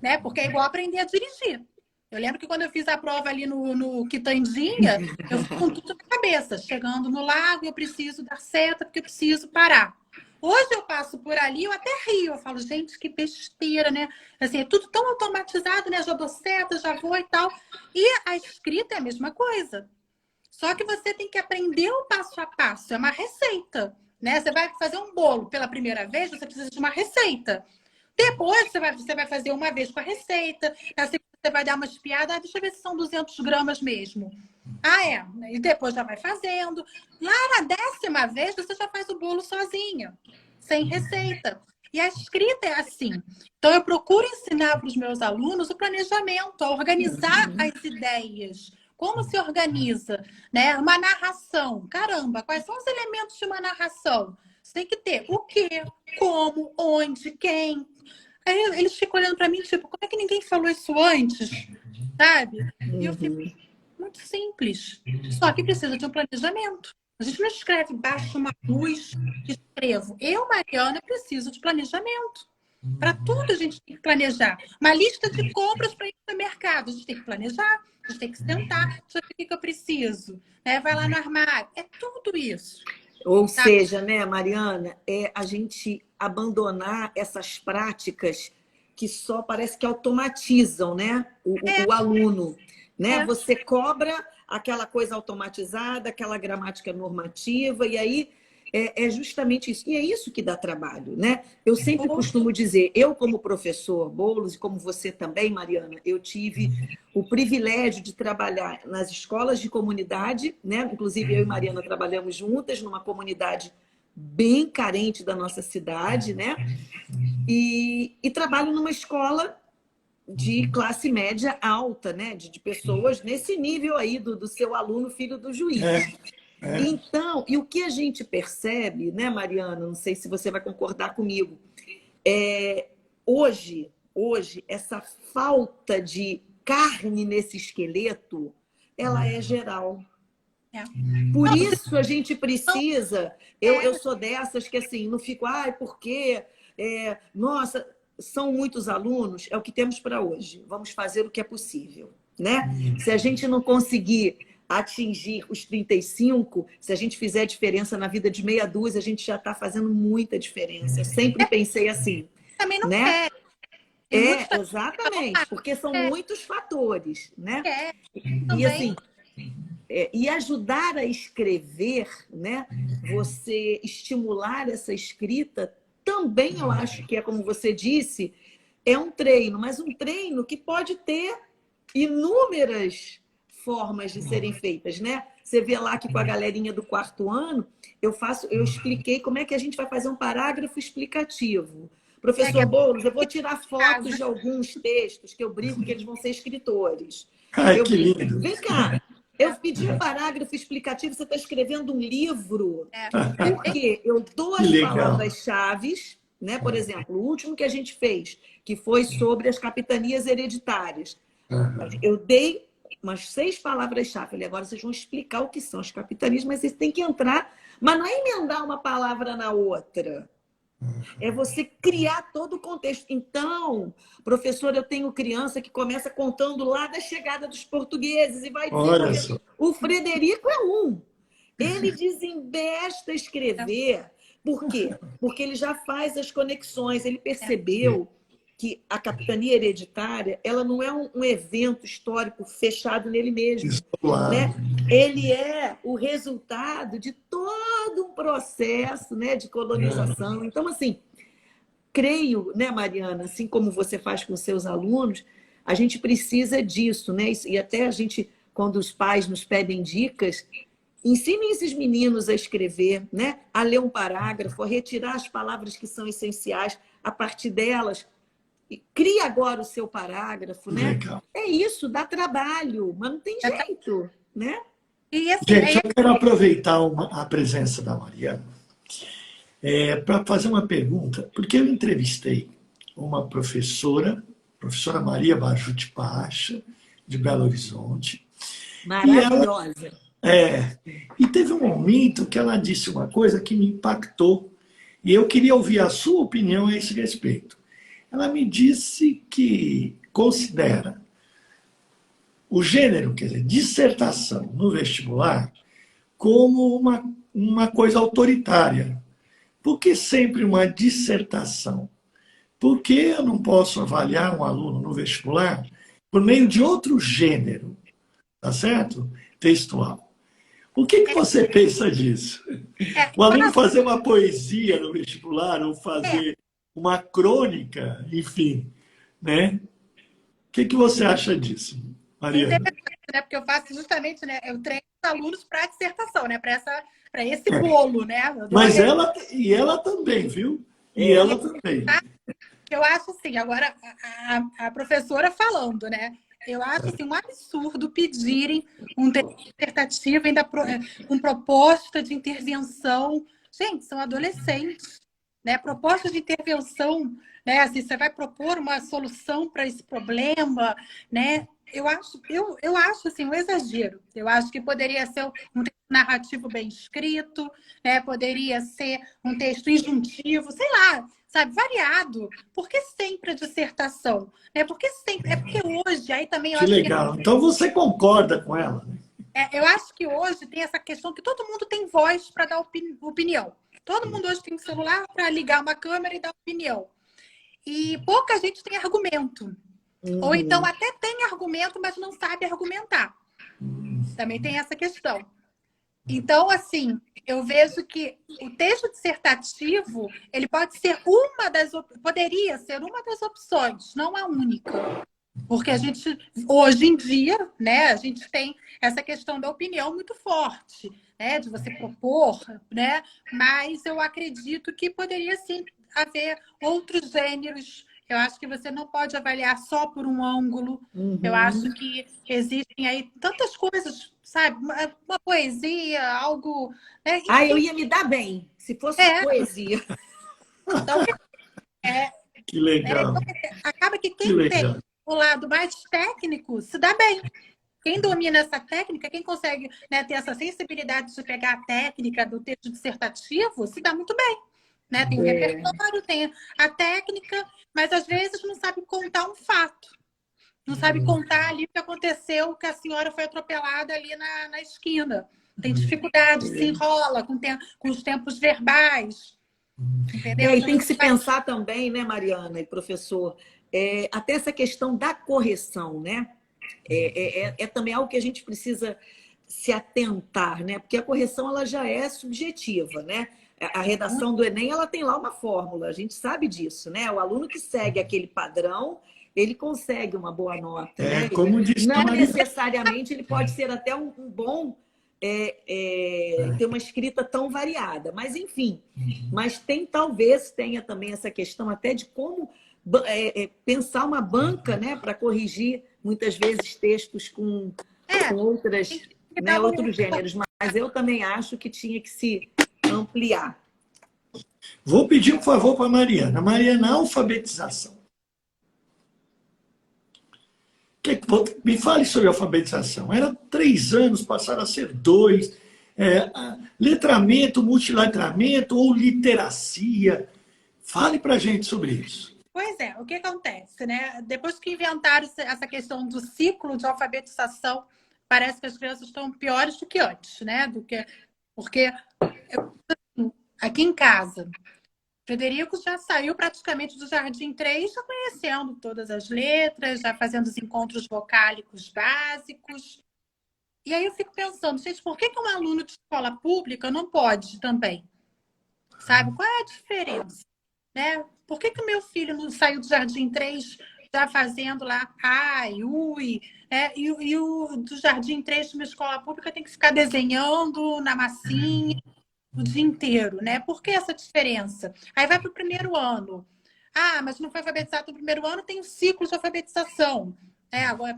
né? Porque é igual aprender a dirigir. Eu lembro que quando eu fiz a prova ali no Quitandinha, eu fui com tudo na cabeça. Chegando no lago, eu preciso dar seta porque eu preciso parar. Hoje eu passo por ali, eu até rio. Eu falo, gente, que besteira, né? Assim, é tudo tão automatizado, né? Já dou seta, já vou e tal. E a escrita é a mesma coisa. Só que você tem que aprender o passo a passo. É uma receita, né? Você vai fazer um bolo pela primeira vez, você precisa de uma receita. Depois você vai fazer uma vez com a receita. Na segunda você vai dar uma espiada. Deixa eu ver se são 200 gramas mesmo. Ah, é. E depois já vai fazendo. Lá na 10ª vez, você já faz o bolo sozinha, sem receita. E a escrita é assim. Então, eu procuro ensinar para os meus alunos o planejamento, a organizar as ideias. Como se organiza, né? Uma narração. Caramba, quais são os elementos de uma narração? Você tem que ter o quê, como, onde, quem. Aí eles ficam olhando para mim, tipo, como é que ninguém falou isso antes? Sabe? E eu fico muito simples. Só que precisa de um planejamento. A gente não escreve baixo uma luz, escrevo. Eu, Mariana, preciso de planejamento. Para tudo a gente tem que planejar. Uma lista de compras para ir no mercado. A gente tem que planejar, a gente tem que sentar, saber o que eu preciso. Né? Vai lá no armário. É tudo isso. Ou seja, né, Mariana, é a gente abandonar essas práticas que só parece que automatizam, né, o aluno. Né? Você cobra aquela coisa automatizada, aquela gramática normativa, e aí é justamente isso. E é isso que dá trabalho, né? Eu sempre costumo dizer, eu como professor Boulos, e como você também, Mariana, eu tive o privilégio de trabalhar nas escolas de comunidade, né? Inclusive eu e Mariana trabalhamos juntas numa comunidade bem carente da nossa cidade, né? E trabalho numa escola de classe média alta, né? De pessoas nesse nível aí do seu aluno, filho do juiz. Então, e o que a gente percebe, né, Mariana? Não sei se você vai concordar comigo. Hoje, essa falta de carne nesse esqueleto, ela é geral. Por isso a gente precisa... Eu sou dessas que, assim, não fico... Ai, por quê? Nossa, são muitos alunos, é o que temos para hoje. Vamos fazer o que é possível, né? Se a gente não conseguir atingir os 35, se a gente fizer diferença na vida de meia dúzia, a gente já está fazendo muita diferença. Eu sempre pensei assim. Também não né? quer. Exatamente, porque são muitos fatores, né? E assim, e ajudar a escrever, né? Você estimular essa escrita, também eu acho que é, como você disse, é um treino, mas um treino que pode ter inúmeras formas de serem feitas, né? Você vê lá que com a galerinha do 4º ano, eu expliquei como é que a gente vai fazer um parágrafo explicativo. Professor Boulos, eu vou tirar fotos de alguns textos que eu brinco que eles vão ser escritores. Ai, que lindo. Vem cá, eu pedi um parágrafo explicativo, você está escrevendo um livro. Porque eu dou as palavras-chave, né? Por exemplo, o último que a gente fez, que foi sobre as capitanias hereditárias. Eu dei umas 6 palavras-chave. Falei, agora vocês vão explicar o que são as capitanias, mas vocês têm que entrar, mas não é emendar uma palavra na outra. É você criar todo o contexto. Então, professor, eu tenho criança que começa contando lá da chegada dos portugueses e vai dizer, o Frederico é um. Ele desembesta a escrever. Por quê? Porque ele já faz as conexões. Ele percebeu que a capitania hereditária, ela não é um evento histórico fechado nele mesmo. Né? Ele é o resultado de todo um processo, né, de colonização. Então, assim, creio, né, Mariana, assim como você faz com seus alunos, a gente precisa disso, né? E até a gente, quando os pais nos pedem dicas, ensinem esses meninos a escrever, né? A ler um parágrafo, a retirar as palavras que são essenciais, a partir delas, cria agora o seu parágrafo, né? Legal. É isso, dá trabalho, mas não tem jeito, né? E assim, gente, eu quero aproveitar a presença da Mariana para fazer uma pergunta, porque eu entrevistei uma professora Maria Bajuti Pacha, de Belo Horizonte. Maravilhosa. E teve um momento que ela disse uma coisa que me impactou, e eu queria ouvir a sua opinião a esse respeito. Ela me disse que considera o gênero, quer dizer, dissertação no vestibular, como uma coisa autoritária. Por que sempre uma dissertação? Por que eu não posso avaliar um aluno no vestibular por meio de outro gênero, tá certo? Textual. O que você pensa disso? O aluno fazer uma poesia no vestibular, ou fazer uma crônica, enfim, né? O que você acha disso, Mariana? Né? Porque eu faço justamente, né? Eu treino os alunos para a dissertação, né? Para esse bolo, né? Mas ela também, viu? E ela também. Eu acho assim, agora a professora falando, né? Eu acho assim, um absurdo pedirem um texto dissertativo ainda com proposta de intervenção. Gente, são adolescentes, né? Proposta de intervenção, né? Assim, você vai propor uma solução para esse problema, né? Eu acho assim, um exagero. Eu acho que poderia ser um texto narrativo bem escrito, né? Poderia ser um texto injuntivo, sei lá, sabe, variado. Por que sempre a dissertação? Né? Porque sempre. É porque hoje, aí também eu que acho legal. Então você concorda com ela, né? eu acho que hoje tem essa questão que todo mundo tem voz para dar opinião. Todo mundo hoje tem um celular para ligar uma câmera e dar opinião. E pouca gente tem argumento. Ou então até tem argumento, mas não sabe argumentar. Também tem essa questão. Então, assim, eu vejo que o texto dissertativo, ele poderia ser uma das opções, não a única. Porque a gente, hoje em dia, né, a gente tem essa questão da opinião muito forte, né, de você propor, né, mas eu acredito que poderia, sim, haver outros gêneros. Eu acho que você não pode avaliar só por um ângulo. Eu acho que existem aí tantas coisas, sabe? Uma poesia, algo... Né? Eu ia me dar bem se fosse poesia. Então, que legal. Acaba que quem tem o lado mais técnico se dá bem. Quem domina essa técnica, quem consegue, né, ter essa sensibilidade de pegar a técnica do texto dissertativo, se dá muito bem. Né? Tem o repertório, tem a técnica, mas às vezes não sabe contar um fato. Não sabe contar ali o que aconteceu, que a senhora foi atropelada ali na esquina. Tem dificuldade, se enrola com os tempos verbais. Entendeu? E tem que se pensar também, né, Mariana e professor, até essa questão da correção, né? É também algo que a gente precisa se atentar, né? Porque a correção ela já é subjetiva, né? A redação do Enem ela tem lá uma fórmula, a gente sabe disso, né? O aluno que segue aquele padrão, ele consegue uma boa nota. Né? Como disse não necessariamente ele pode ser até um bom ter uma escrita tão variada, mas enfim. Mas talvez tenha também essa questão até de como pensar uma banca, né, para corrigir muitas vezes textos com outros gêneros. Mas eu também acho que tinha que se ampliar. Vou pedir um favor para a Mariana. Mariana, a alfabetização. Me fale sobre a alfabetização. Era 3 anos, passaram a ser 2. Letramento, multiletramento ou literacia? Fale para a gente sobre isso. Pois é, o que acontece, né? Depois que inventaram essa questão do ciclo de alfabetização, parece que as crianças estão piores do que antes, né? Porque aqui em casa, Frederico já saiu praticamente do Jardim 3, já conhecendo todas as letras, já fazendo os encontros vocálicos básicos. E aí eu fico pensando, gente, por que um aluno de escola pública não pode também? Sabe? Qual é a diferença? Né? Por que o meu filho não saiu do Jardim 3 já fazendo lá ai, ui, e o do Jardim 3 de uma escola pública tem que ficar desenhando na massinha o dia inteiro, né? Por que essa diferença? Aí vai para o primeiro ano. Mas não foi alfabetizado no primeiro ano, tem um ciclo de alfabetização. Agora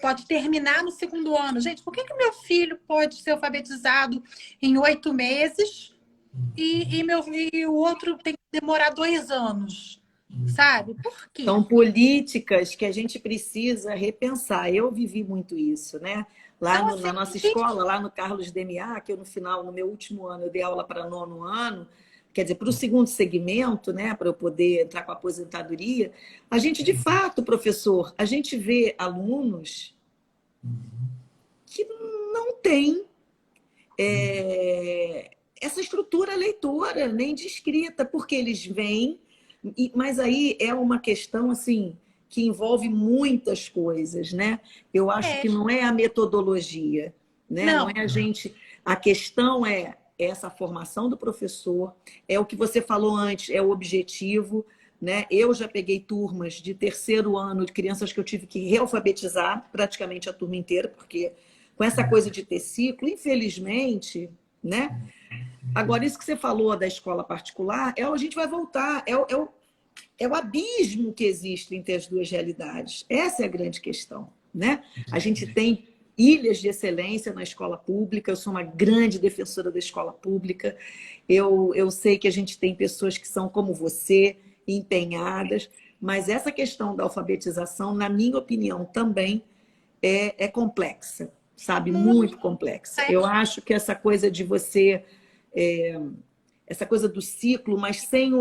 pode terminar no segundo ano. Gente, por que meu filho pode ser alfabetizado em 8 meses e o outro tem que demorar 2 anos? sabe? Por quê? São políticas que a gente precisa repensar. Eu vivi muito isso, né? Lá Então, na assim, nossa escola, lá no Carlos Demiá, que eu no final, no meu último ano, eu dei aula para nono ano, quer dizer, para o segundo segmento, né, para eu poder entrar com a aposentadoria, a gente, de fato, professor, a gente vê alunos que não têm essa estrutura leitora, nem de escrita, porque eles vêm, mas aí é uma questão assim que envolve muitas coisas, né? Eu acho é, que não é a metodologia, né? Não é não, a gente. A questão é essa formação do professor, é o que você falou antes, é o objetivo, né? Eu já peguei turmas de terceiro ano de crianças que eu tive que realfabetizar praticamente a turma inteira, porque com essa coisa de ter ciclo, infelizmente, né? Agora, isso que você falou da escola particular, a gente vai voltar, é o abismo que existe entre as duas realidades. Essa é a grande questão, né? A gente tem ilhas de excelência na escola pública, eu sou uma grande defensora da escola pública, eu sei que a gente tem pessoas que são como você, empenhadas, mas essa questão da alfabetização, na minha opinião, também é complexa, sabe? muito Muito complexa. Eu complexo. acho que essa coisa de você, essa coisa do ciclo, mas sem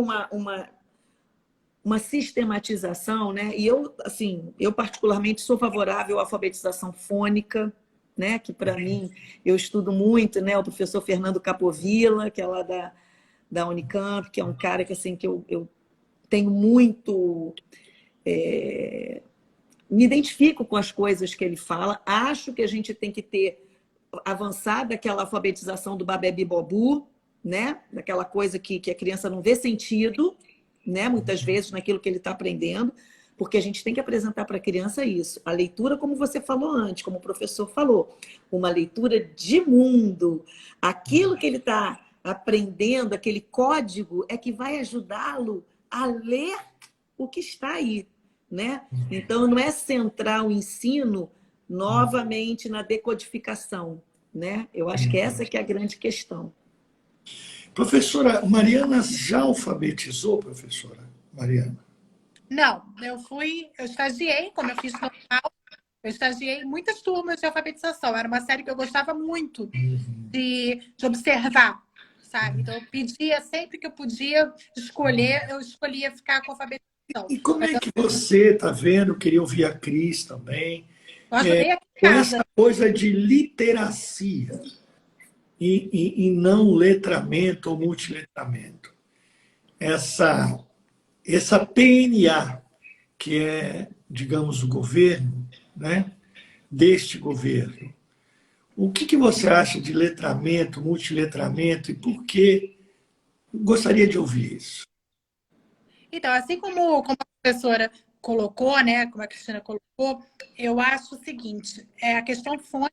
uma sistematização, né? E eu, assim, eu particularmente sou favorável à alfabetização fônica, né? Que para mim, eu estudo muito, né? O professor Fernando Capovilla, que é lá da Unicamp, que é um cara que, assim, que eu tenho muito... me identifico com as coisas que ele fala, acho que a gente tem que ter avançado daquela alfabetização do Babebi Bobu, né? Daquela coisa que a criança não vê sentido, né? Muitas vezes naquilo que ele está aprendendo, porque a gente tem que apresentar para a criança isso. A leitura, como você falou antes, como o professor falou, uma leitura de mundo. Aquilo que ele está aprendendo, aquele código, é que vai ajudá-lo a ler o que está aí, né? Então, não é centrar o ensino novamente na decodificação, né? Eu acho que essa que é a grande questão. Professora, Mariana já alfabetizou, professora? Mariana? Não, eu estagiei, como eu fiz normal, eu estagiei em muitas turmas de alfabetização. Era uma série que eu gostava muito de observar, sabe? Então, eu pedia, sempre que eu podia escolher, eu escolhia ficar com alfabetização. E como Mas é eu que você está vendo? Queria ouvir a Cris também. ajudei aqui em Com essa casa. coisa de literacia e não letramento ou multiletramento. Essa PNA, que é, digamos, o governo, né, deste governo. O que você acha de letramento, multiletramento e por que? Gostaria de ouvir isso. Então, assim como a professora colocou, né, como a Cristina colocou, eu acho o seguinte, a questão fônica,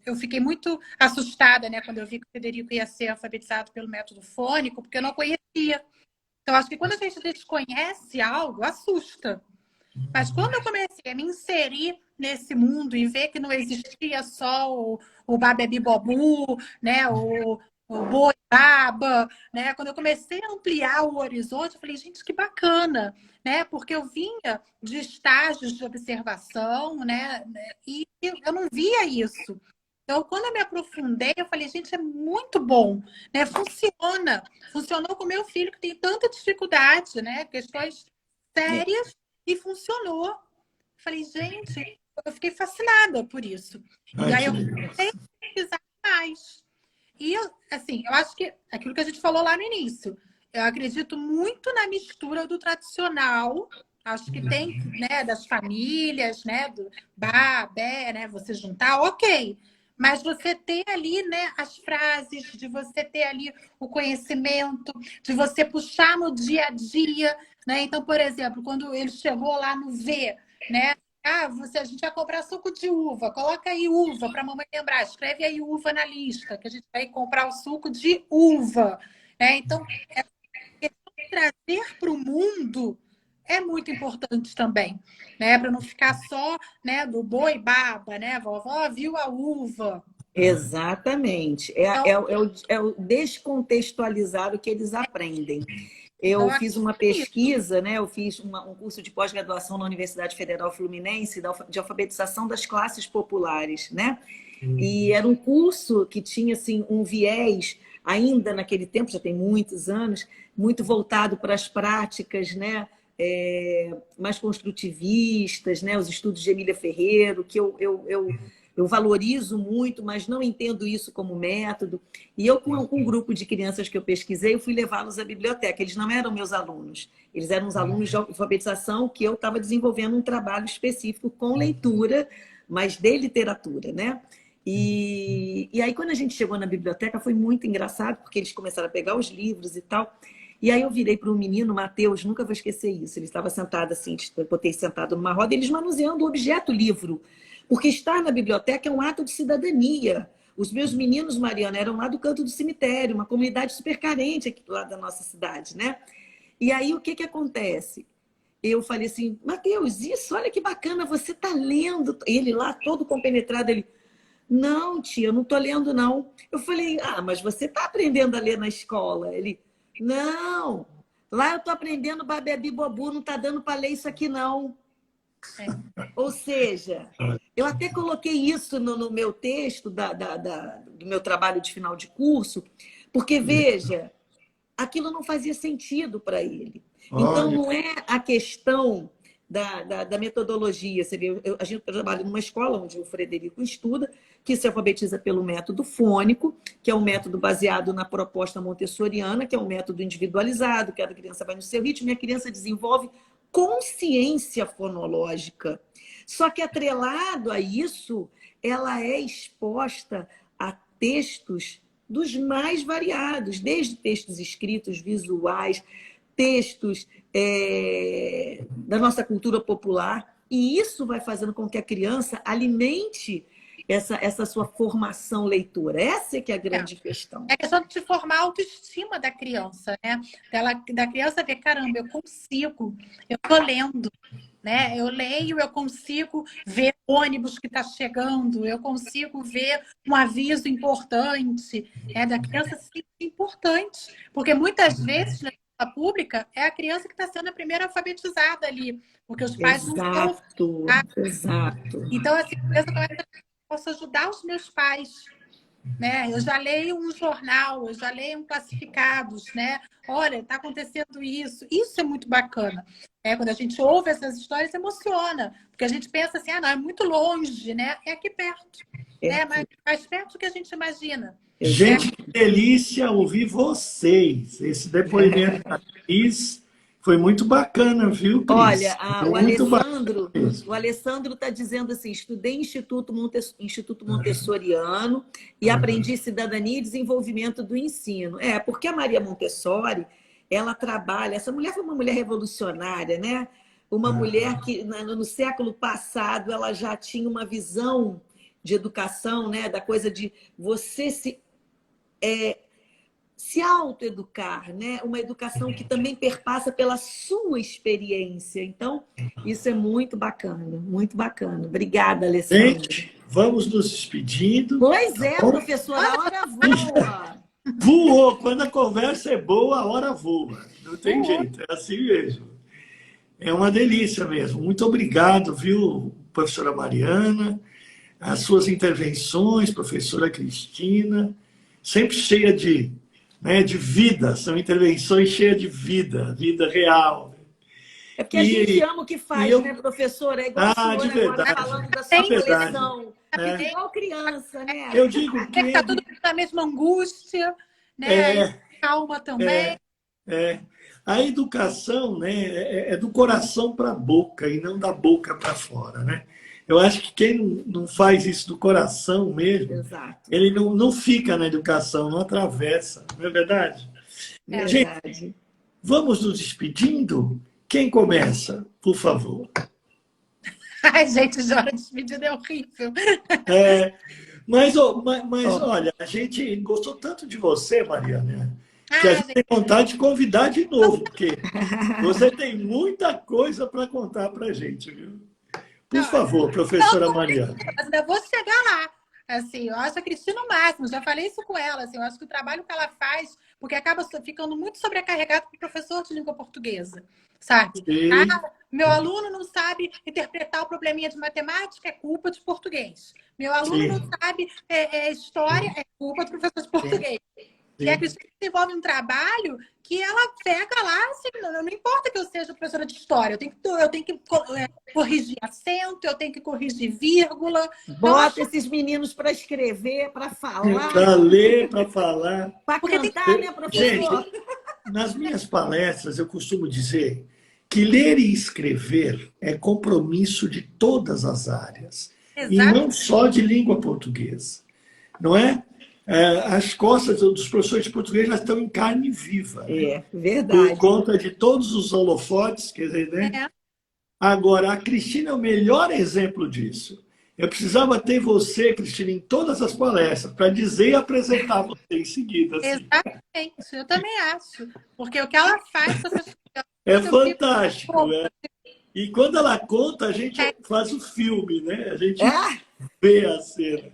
eu fiquei muito assustada, né, quando eu vi que o Federico ia ser alfabetizado pelo método fônico, porque eu não conhecia. Então, acho que quando a gente desconhece algo, assusta. Mas quando eu comecei a me inserir nesse mundo e ver que não existia só o Babebi Bobu, né, o Boiaba, né, quando eu comecei a ampliar o horizonte, eu falei, gente, que bacana, né, porque eu vinha de estágios de observação, né, e eu não via isso. Então, quando eu me aprofundei, eu falei, gente, é muito bom, né? Funciona. Funcionou com meu filho, que tem tanta dificuldade, né? Questões sérias, e funcionou. Falei, gente, eu fiquei fascinada por isso. E Ai, aí que eu legal. comecei a pesquisar mais. E, assim, eu acho que aquilo que a gente falou lá no início, eu acredito muito na mistura do tradicional. Acho que tem, né, das famílias, né, do ba, bé, né, você juntar, ok. Mas você ter ali, né, as frases, de você ter ali o conhecimento, de você puxar no dia a dia, né? Então, por exemplo, quando ele chegou lá no V, né? Ah, a gente vai comprar suco de uva, coloca aí uva para a mamãe lembrar, escreve aí uva na lista, que a gente vai comprar o suco de uva, né? Então, trazer para o mundo é muito importante também, né? Para não ficar só, né, do boi baba, né? Vovó viu a uva. Exatamente. Então, É o descontextualizar o que eles aprendem. Eu Então, fiz uma pesquisa, né? Eu fiz um curso de pós-graduação na Universidade Federal Fluminense de alfabetização das classes populares, né? E era um curso que tinha assim um viés ainda naquele tempo, já tem muitos anos, muito voltado para as práticas, né? Mais construtivistas, né? Os estudos de Emília Ferreiro, que eu valorizo muito, mas não entendo isso como método. E eu, com um grupo de crianças que eu pesquisei, eu fui levá-los à biblioteca. Eles não eram meus alunos, eles eram os alunos de alfabetização que eu estava desenvolvendo um trabalho específico com leitura, mas de literatura, né? E aí, quando a gente chegou na biblioteca, foi muito engraçado, porque eles começaram a pegar os livros e tal. E aí eu virei para o menino, Matheus, nunca vou esquecer isso. Ele estava sentado assim, eu botei sentado numa roda, eles manuseando o objeto livro. Porque estar na biblioteca é um ato de cidadania. Os meus meninos, Mariana, eram lá do Canto do Cemitério, uma comunidade super carente aqui do lado da nossa cidade, né? E aí o que acontece? Eu falei assim, Matheus, isso, olha que bacana, você está lendo. Ele lá, todo compenetrado, ele... Não, tia, eu não estou lendo, não. Eu falei, mas você está aprendendo a ler na escola? Ele, não, lá eu estou aprendendo Babebi Bobu, não está dando para ler isso aqui, não. Ou seja, eu até coloquei isso no meu texto do meu trabalho de final de curso, porque, veja, aquilo não fazia sentido para ele. Então, não é a questão da metodologia. Você vê, a gente trabalha numa escola onde o Frederico estuda, que se alfabetiza pelo método fônico, que é um método baseado na proposta montessoriana, que é um método individualizado, que a criança vai no seu ritmo e a criança desenvolve consciência fonológica. Só que, atrelado a isso, ela é exposta a textos dos mais variados, desde textos escritos, visuais, textos da nossa cultura popular, e isso vai fazendo com que a criança alimente essa sua formação leitora. Essa é que é a grande questão. É questão de formar a autoestima da criança, né? Da criança ver, caramba, eu consigo, eu tô lendo, né? Eu leio, eu consigo ver ônibus que está chegando, eu consigo ver um aviso importante, da criança se sentir importante, porque muitas vezes na escola pública é a criança que está sendo a primeira alfabetizada ali, porque os pais não estão. Exato. Então, assim, a criança começa, posso ajudar os meus pais, né? Eu já leio um jornal, eu já leio um classificados, né? Olha, está acontecendo isso. Isso é muito bacana. Quando a gente ouve essas histórias, emociona, porque a gente pensa assim, não, é muito longe, né? É aqui perto, né? Mais perto do que a gente imagina. Gente, que delícia ouvir vocês. Esse depoimento da Cris foi muito bacana, viu, Cris? Olha, o Alessandro está dizendo assim, estudei Instituto Montessoriano e aprendi cidadania e desenvolvimento do ensino. Porque a Maria Montessori, ela trabalha... Essa mulher foi uma mulher revolucionária, né? Uma mulher que, no século passado, ela já tinha uma visão de educação, né? Da coisa de você se autoeducar, né? Uma educação que também perpassa pela sua experiência. Então, isso é muito bacana, muito bacana. Obrigada, Alessandra. Gente, vamos nos despedindo. Pois é, professora, a hora voa. Voou. Quando a conversa é boa, a hora voa. Não tem jeito, é assim mesmo. É uma delícia mesmo. Muito obrigado, viu, professora Mariana, as suas intervenções, professora Cristina, sempre cheia de vida, são intervenções cheias de vida real. É porque a gente ama o que faz, né, professora? É igual a senhora agora falando da sua coleção. É igual criança, né? Eu digo que... Está tudo na mesma angústia, né? Calma também. A educação, né, é do coração para a boca e não da boca para fora, né? Eu acho que quem não faz isso do coração mesmo, exato, ele não fica na educação, não atravessa, não é verdade? Gente, vamos nos despedindo? Quem começa, por favor? Ai, gente, já a despedida é horrível. Mas olha, a gente gostou tanto de você, Mariana, que a gente tem vontade de convidar de novo, porque você tem muita coisa para contar para a gente, viu? Por favor, professora Mariana. Ainda vou chegar lá. Assim, eu acho a Cristina o máximo, já falei isso com ela, assim, eu acho que o trabalho que ela faz, porque acaba ficando muito sobrecarregado para o professor de língua portuguesa, sabe? Sei. Ah, meu aluno não sabe interpretar o probleminha de matemática, é culpa de português. Meu aluno não Sim, sabe história, é culpa do professor de português. E a sim. Cristina desenvolve um trabalho que ela pega lá, assim, não importa que eu seja professora de história, eu tenho que corrigir acento, eu tenho que corrigir vírgula. Então, Bota esses meninos para escrever, para falar, Para ler, para falar. para porque tem cantar, né, Gente, professor? nas minhas palestras eu costumo dizer que ler e escrever é compromisso de todas as áreas, e exato, não só de língua portuguesa, não é? As costas dos professores de português já estão em carne viva, né? É, Por verdade. conta de todos os holofotes, quer dizer, né? é. Agora, a Cristina é o melhor exemplo disso. Eu precisava ter você, Cristina, em todas as palestras, para dizer e apresentar você em seguida. Assim. Exatamente, eu também acho. Porque o que ela faz com essas É crianças, eu fico. fantástico. Pô, É. E quando ela conta, a gente faz o filme, né? A gente É? vê a cena.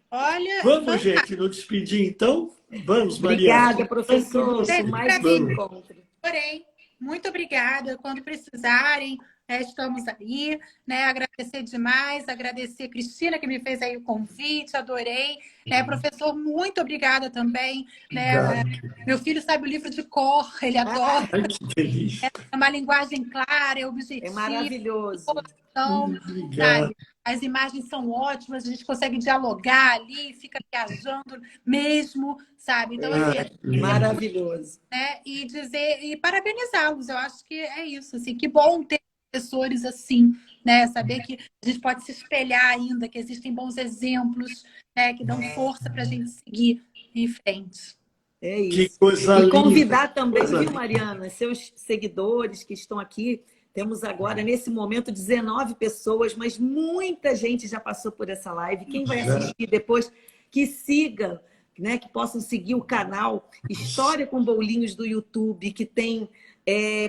olha, Vamos, gente, nos despedir, então? Vamos, Mariana. Obrigada, Começando por professor. você. Por mais para esse mim, Vamos. encontro. porém, muito obrigada. Quando precisarem, estamos aí, né? Agradecer demais, agradecer a Cristina que me fez aí o convite, adorei. Né? Professor, muito obrigada também. Né? Obrigado. Meu filho sabe o livro de cor, ele adora. Ai, que delícia. É uma linguagem clara, é É objetiva, maravilhoso. então, Obrigado. sabe? As imagens são ótimas, a gente consegue dialogar ali, fica viajando mesmo, sabe? Então, assim, Ai, que lindo. Maravilhoso. né? E dizer e parabenizá-los. Eu acho que é isso, assim, que bom ter professores assim, né? Saber que a gente pode se espelhar ainda, que existem bons exemplos, né? Que dão força para a gente seguir em frente. É Que isso. coisa E linda. convidar também, Coisa viu, linda. Mariana, seus seguidores que estão aqui. Temos agora, nesse momento, 19 pessoas, mas muita gente já passou por essa live. Quem vai Já. assistir depois, que siga, né, que possam seguir o canal História com Bolinhos do YouTube, que tem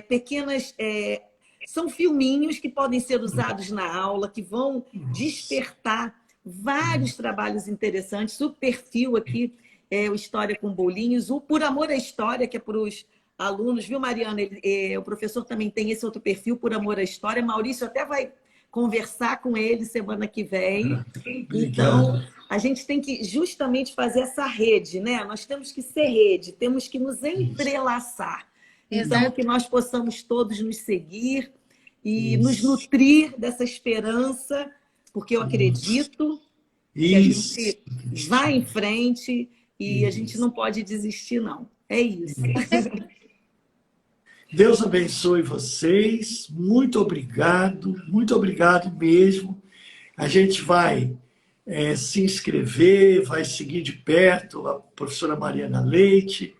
pequenas. São filminhos que podem ser usados na aula, que vão despertar vários trabalhos interessantes. O perfil aqui é o História com Bolinhos, o Por Amor à História, que é para os alunos, viu, Mariana? O professor também tem esse outro perfil, Por Amor à História. Maurício até vai conversar com ele semana que vem. Então, Obrigado. a gente tem que justamente fazer essa rede, né? Nós temos que ser rede, temos que nos entrelaçar. Então, Exato. que nós possamos todos nos seguir e nos Isso. nutrir dessa esperança, porque eu acredito que a Isso. gente vai em frente e a gente não pode desistir, não. É isso. Deus abençoe vocês. Muito obrigado mesmo. A gente vai se inscrever, vai seguir de perto a professora Mariana Leite.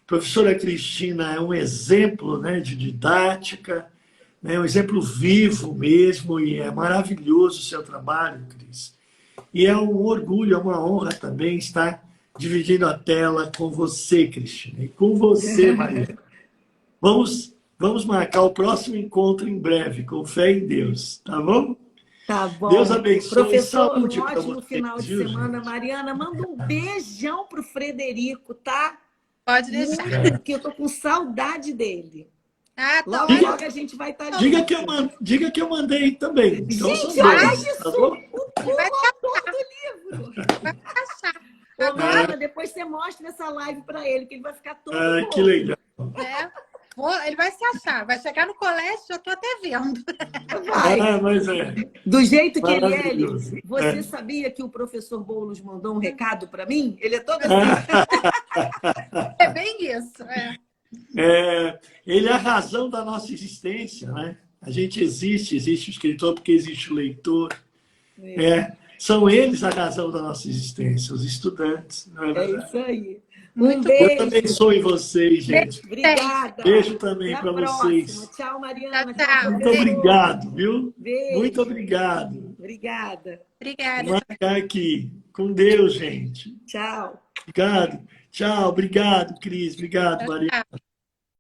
A professora Cristina é um exemplo, né, de didática, né, um exemplo vivo mesmo, e é maravilhoso o seu trabalho, Cris. E é um orgulho, é uma honra também estar dividindo a tela com você, Cristina, e com você, Mariana. Vamos marcar o próximo encontro em breve, com fé em Deus, tá bom? Tá bom. Deus abençoe. Professor, um Saúde para ótimo vocês, final de viu, semana. gente? Mariana, manda um beijão pro Frederico, tá? Pode deixar. Muito, porque eu tô com saudade dele. Ah, tá. Logo, Olha, logo a gente vai estar Diga que eu mandei também. Então são Gente, olha dois, isso! tá bom? O autor do livro! vai achar. Ô, Agora, Mariana, depois você mostra essa live para ele, que ele vai ficar todo Ah, que louco. legal. ele vai se achar. Vai chegar no colégio, já estou até vendo. Vai. Mas é Do jeito que ele é, maravilhoso. você sabia que o professor Boulos mandou um recado para mim? Ele é todo assim. É bem isso. Ele é a razão da nossa existência, né? A gente existe o escritor porque existe o leitor. São eles a razão da nossa existência, os estudantes. Não é verdade? Isso aí. Muito Deus beijo. abençoe vocês, gente. Obrigada. Beijo também Até para a próxima. vocês. Tchau, Mariana. Tchau, Tchau, tchau. Muito professor. obrigado, viu? Beijo. Muito obrigado. Obrigada. Obrigada. Vou marcar aqui. Com Deus, gente. Tchau. Obrigado. Tchau. Obrigado, Cris. Obrigado, Maria. Tchau.